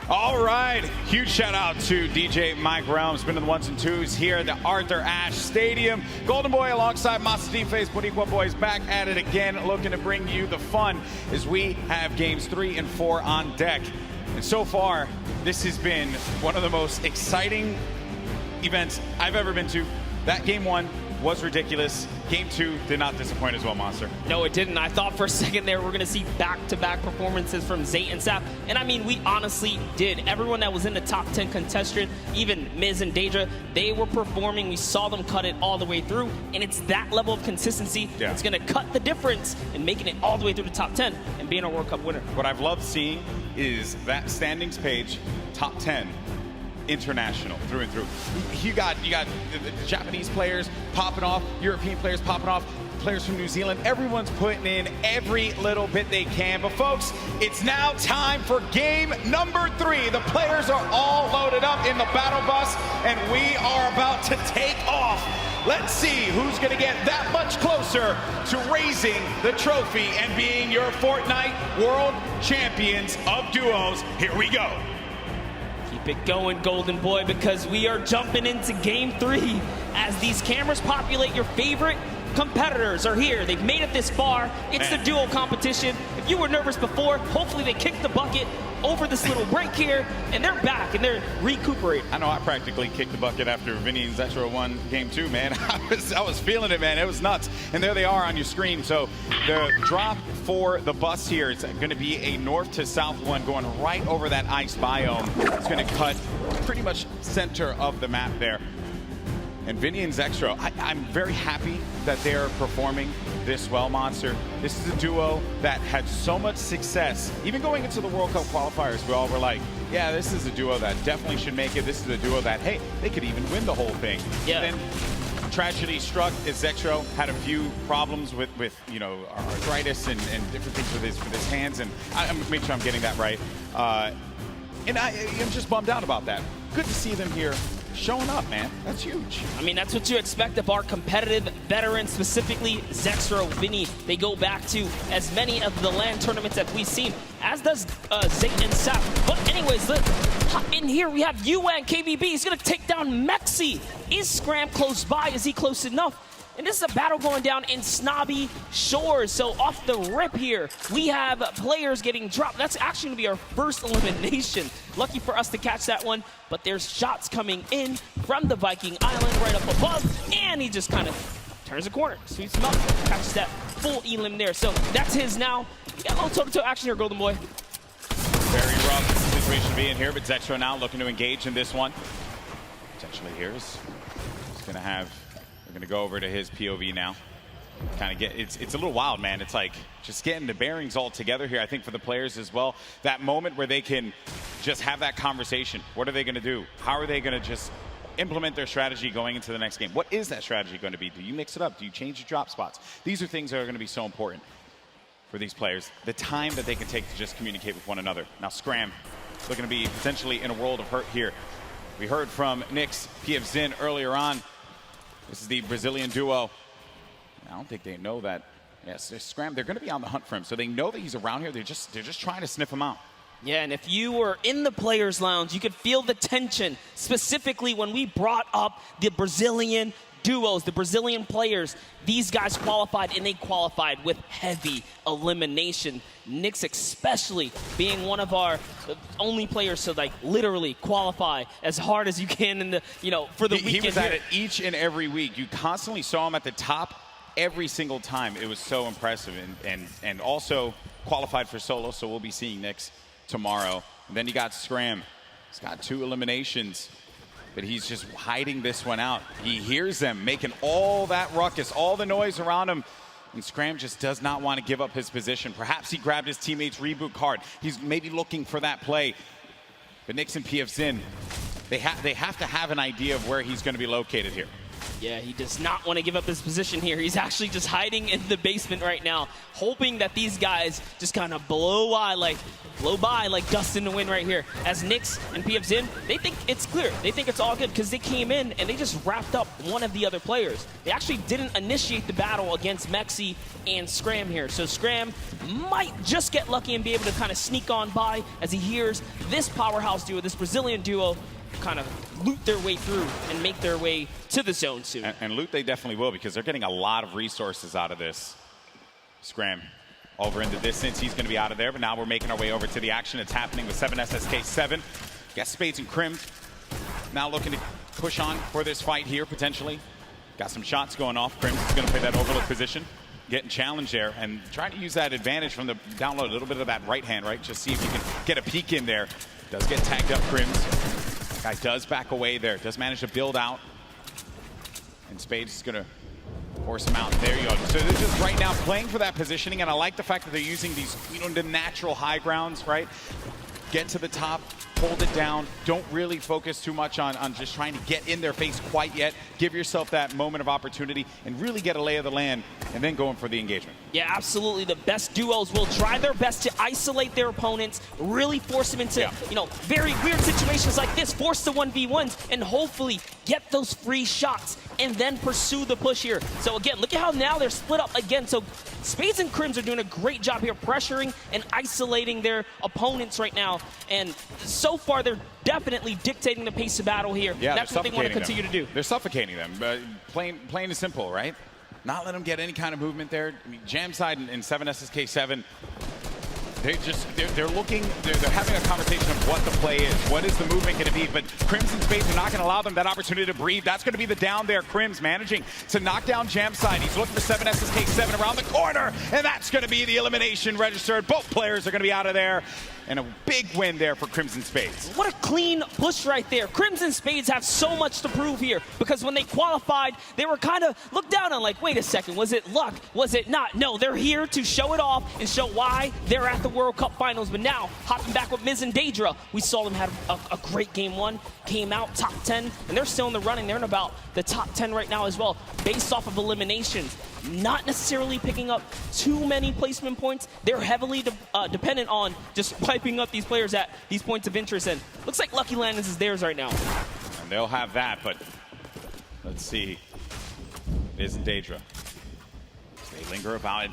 All right, huge shout out to DJ Mike Realm, spinning the 1s and 2s here at the Arthur Ashe Stadium. Golden Boy alongside Master Face Boricua Boys back at it again, looking to bring you the fun as we have games 3 and 4 on deck. And so far, this has been one of the most exciting events I've ever been to. That game 1 was ridiculous. Game 2 did not disappoint as well, Monster. No, it didn't. I thought for a second there we're going to see back-to-back performances from Zayt and Sap. And I mean, we honestly did. Everyone that was in the top 10 contestant, even Miz and Daedra, they were performing. We saw them cut it all the way through. And it's that level of consistency that's going to cut the difference in making it all the way through the top 10 and being a World Cup winner. What I've loved seeing is that standings page, top 10. International through and through. You got the Japanese players popping off, European players popping off, players from New Zealand. Everyone's putting in every little bit they can. But folks, it's now time for game number 3. The players are all loaded up in the battle bus, and we are about to take off. Let's see who's going to get that much closer to raising the trophy and being your Fortnite World Champions of Duos. Here we go. Keep it going, Golden Boy, because we are jumping into game 3 as these cameras populate. Your favorite competitors are here. They've made it this far. It's the duo competition. If you were nervous before, hopefully they kicked the bucket over this little break here, and they're back, and they're recuperating. I know I practically kicked the bucket after Vinny and Zexro won game 2, man. I was feeling it, man. It was nuts. And there they are on your screen. So the drop for the bus here is going to be a north to south one going right over that ice biome. It's going to cut pretty much center of the map there. And Vinny and Zexro, I'm very happy that they're performing this well, Monster. This is a duo that had so much success. Even going into the World Cup qualifiers, we all were like, yeah, this is a duo that definitely should make it. This is a duo that, hey, they could even win the whole thing. Yeah. Then tragedy struck as Zexro had a few problems with you know, arthritis and different things with his hands, and I'm make sure I'm getting that right. And I'm just bummed out about that. Good to see them here showing up, man. That's huge. I mean, that's what you expect of our competitive veterans, specifically Zexro, Vinny. They go back to as many of the LAN tournaments that we've seen, as does Zayt and Sap. But anyways, look, in here we have UN, KBB. He's going to take down Mexi. Is Scram close by? Is he close enough? And this is a battle going down in Snobby Shores. So off the rip here, we have players getting dropped. That's actually going to be our first elimination. Lucky for us to catch that one, but there's shots coming in from the Viking Island right up above, and he just kind of turns a corner, sweeps him up, catches that full elim there. So that's his now. We got a little toe-to-toe action here, Golden Boy. Very rough situation to be in here, but Zexro now looking to engage in this one. Potentially here is going to have... We're going to go over to his POV now. Kind of get, it's a little wild, man. It's like just getting the bearings all together here, I think, for the players as well. That moment where they can just have that conversation. What are they going to do? How are they going to just implement their strategy going into the next game? What is that strategy going to be? Do you mix it up? Do you change your drop spots? These are things that are going to be so important for these players. The time that they can take to just communicate with one another. Now, Scram looking to be potentially in a world of hurt here. We heard from Nyx, PF Zin earlier on. This is the Brazilian duo. I don't think they know that. Yes, Scram, they're going to be on the hunt for him. So they know that he's around here. They're just trying to sniff him out. Yeah, and if you were in the players' lounge, you could feel the tension, specifically when we brought up the Brazilian duos, the Brazilian players. These guys qualified, and they qualified with heavy elimination. Nyx especially being one of our only players to like literally qualify as hard as you can in the, you know, for the weekend. He was at it each and every week. You constantly saw him at the top every single time. It was so impressive, and also qualified for solo, so we'll be seeing Nyx tomorrow. And then you got Scram. He's got 2 eliminations, but he's just hiding this one out. He hears them making all that ruckus, all the noise around him, and Scram just does not want to give up his position. Perhaps he grabbed his teammate's reboot card. He's maybe looking for that play. But Nyx and PF Zin, they have to have an idea of where he's going to be located here. Yeah, he does not want to give up his position here. He's actually just hiding in the basement right now, hoping that these guys just kind of blow by like dust in the wind right here. As Nyx and PF Zin, they think it's clear. They think it's all good because they came in and they just wrapped up one of the other players. They actually didn't initiate the battle against Mexi and Scram here. So Scram might just get lucky and be able to kind of sneak on by as he hears this powerhouse duo, this Brazilian duo, kind of loot their way through and make their way to the zone soon. And loot they definitely will, because they're getting a lot of resources out of this. Scram over in the distance. He's going to be out of there, but now we're making our way over to the action. It's happening with 7SSK7. Got Spades and Crims now looking to push on for this fight here, potentially. Got some shots going off. Crims is going to play that overlook position, getting challenged there, and trying to use that advantage from the download, a little bit of that right hand, right? Just see if you can get a peek in there. Does get tagged up, Crims. Guy does back away there, does manage to build out. And Spades is going to force him out. There you go. So this is right now playing for that positioning, and I like the fact that they're using these, you know, the natural high grounds, right? Get to the top, hold it down. Don't really focus too much on just trying to get in their face quite yet. Give yourself that moment of opportunity and really get a lay of the land, and then going for the engagement. Yeah, absolutely. The best duos will try their best to isolate their opponents, really force them into, you know, very weird situations like this, force the 1v1s, and hopefully get those free shots and then pursue the push here. So again, look at how now they're split up again. So Spades and Crims are doing a great job here pressuring and isolating their opponents right now. And so far, they're definitely dictating the pace of battle here. Yeah, that's what they want to continue to do. They're suffocating them. Plain and simple, right? Not let them get any kind of movement there. I mean, Jamside and 7SSK7, they're looking, they're having a conversation of what the play is. What is the movement going to be? But Crims and Spades are not going to allow them that opportunity to breathe. That's going to be the down there. Crims managing to knock down Jamside. He's looking for 7SSK7 around the corner, and that's going to be the elimination registered. Both players are going to be out of there. And a big win there for Crimson Spades. What a clean push right there. Crimson Spades have so much to prove here, because when they qualified, they were kind of looked down on, like, wait a second, was it luck? Was it not? No, they're here to show it off and show why they're at the World Cup Finals, but now hopping back with Miz and Daedra. We saw them have a great game one, came out top 10, and they're still in the running. They're in about the top 10 right now as well, based off of eliminations. Not necessarily picking up too many placement points. They're heavily dependent on just wiping up these players at these points of interest, and looks like Lucky Landings is theirs right now. And they'll have that, but let's see. Miz and Daedra. They linger about it.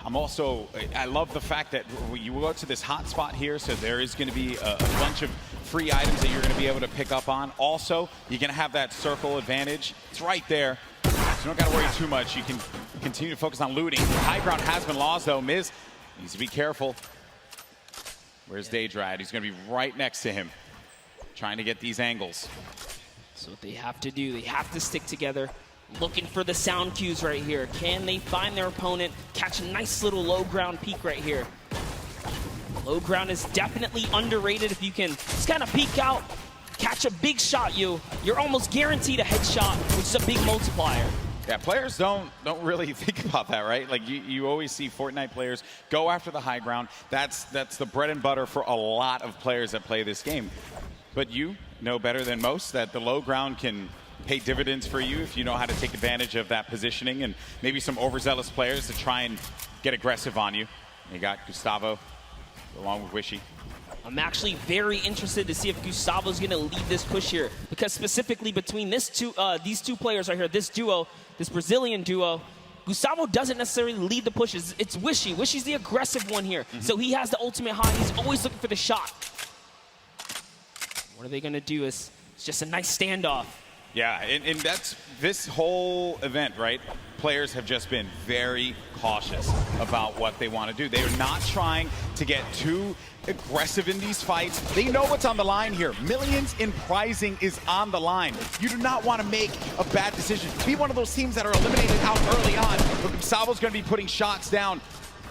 I love the fact that you go to this hot spot here, so there is going to be a bunch of free items that you're going to be able to pick up on. Also, you're going to have that circle advantage. It's right there. So you don't got to worry too much. You can continue to focus on looting. High ground has been lost, though. Miz needs to be careful. Where's Daedra at? He's going to be right next to him, trying to get these angles. So what they have to do, they have to stick together. Looking for the sound cues right here. Can they find their opponent? Catch a nice little low ground peek right here. Low ground is definitely underrated. If you can just kind of peek out, catch a big shot, you're almost guaranteed a headshot, which is a big multiplier. Yeah, players don't really think about that, right? Like you always see Fortnite players go after the high ground. That's the bread and butter for a lot of players that play this game. But you know better than most that the low ground can pay dividends for you if you know how to take advantage of that positioning, and maybe some overzealous players to try and get aggressive on you. You got Gustavo along with Wishy. I'm actually very interested to see if Gustavo's going to lead this push here, because specifically between these two players right here, this duo, this Brazilian duo, Gustavo doesn't necessarily lead the pushes. It's Wishy. Wishy's the aggressive one here. So he has the ultimate high. He's always looking for the shot. What are they going to do? It's just a nice standoff. Yeah, and that's this whole event, right? Players have just been very cautious about what they want to do. They are not trying to get too aggressive in these fights. They know what's on the line here. Millions in prizing is on the line. You do not want to make a bad decision. Be one of those teams that are eliminated out early on. But Gustavo's going to be putting shots down.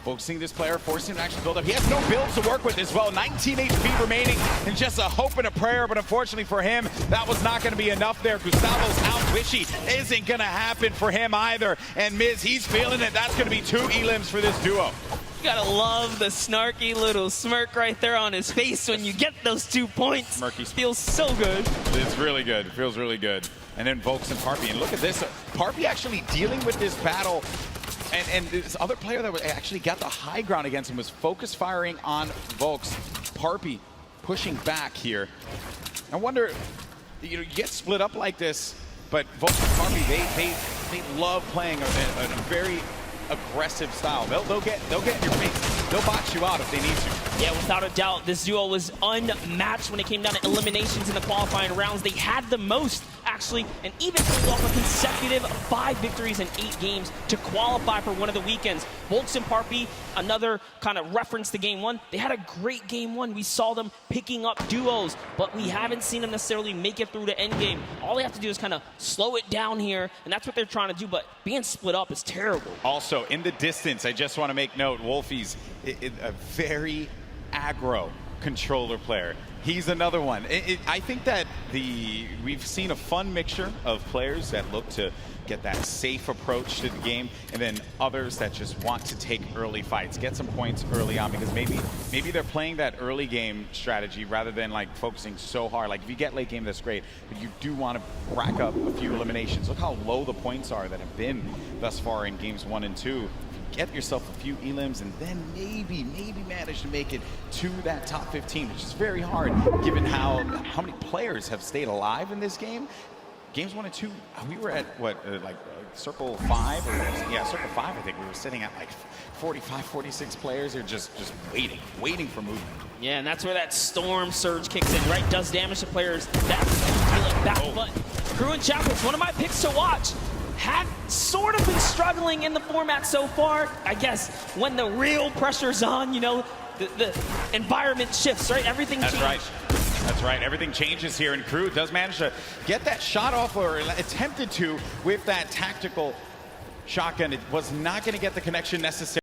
Focusing this player, forcing him to actually build up. He has no builds to work with as well. 19 HP remaining, and just a hope and a prayer, but unfortunately for him, that was not going to be enough there. Gustavo's out. Wishy isn't going to happen for him either. And Miz, he's feeling it. That's going to be 2 elims for this duo. You gotta love the snarky little smirk right there on his face when you get those 2 points. Smirky. Feels so good. It's really good. It feels really good. And then Volks and Parpy. And look at this. Parpy actually dealing with this battle. And this other player that actually got the high ground against him was focus firing on Volks. Parpy pushing back here. I wonder, you get split up like this, but Volks and Parpy, they love playing a very aggressive style. They'll get in your face. They'll box you out if they need to. Yeah, without a doubt, this duo was unmatched when it came down to eliminations in the qualifying rounds. They had the most, actually, and even pulled off a consecutive 5 victories in 8 games to qualify for one of the weekends. Volks and Parpy, another kind of reference to game 1. They had a great game 1. We saw them picking up duos, but we haven't seen them necessarily make it through the end game. All they have to do is kind of slow it down here, and that's what they're trying to do, but being split up is terrible. Also, in the distance, I just want to make note, Wolfie's a very aggro controller player. He's another one. I think that we've seen a fun mixture of players that look to get that safe approach to the game, and then others that just want to take early fights, get some points early on, because maybe they're playing that early game strategy rather than like focusing so hard. Like if you get late game, that's great, but you do want to rack up a few eliminations. Look how low the points are that have been thus far in games 1 and 2. Get yourself a few elims and then maybe manage to make it to that top 15, which is very hard given how many players have stayed alive in this game. Games 1 and 2, we were at what, like circle 5? Yeah, circle 5, I think. We were sitting at like 45, 46 players. They're just waiting for movement. Yeah, and that's where that storm surge kicks in, right? Does damage to players that feel like back. But Crew and Chaplains, one of my picks to watch, have sort of been struggling in the format so far. I guess when the real pressure's on, the environment shifts, right? Everything changes. That's right. Everything changes here, and Crew does manage to get that shot off, or attempted to, with that tactical shotgun. It was not going to get the connection necessary.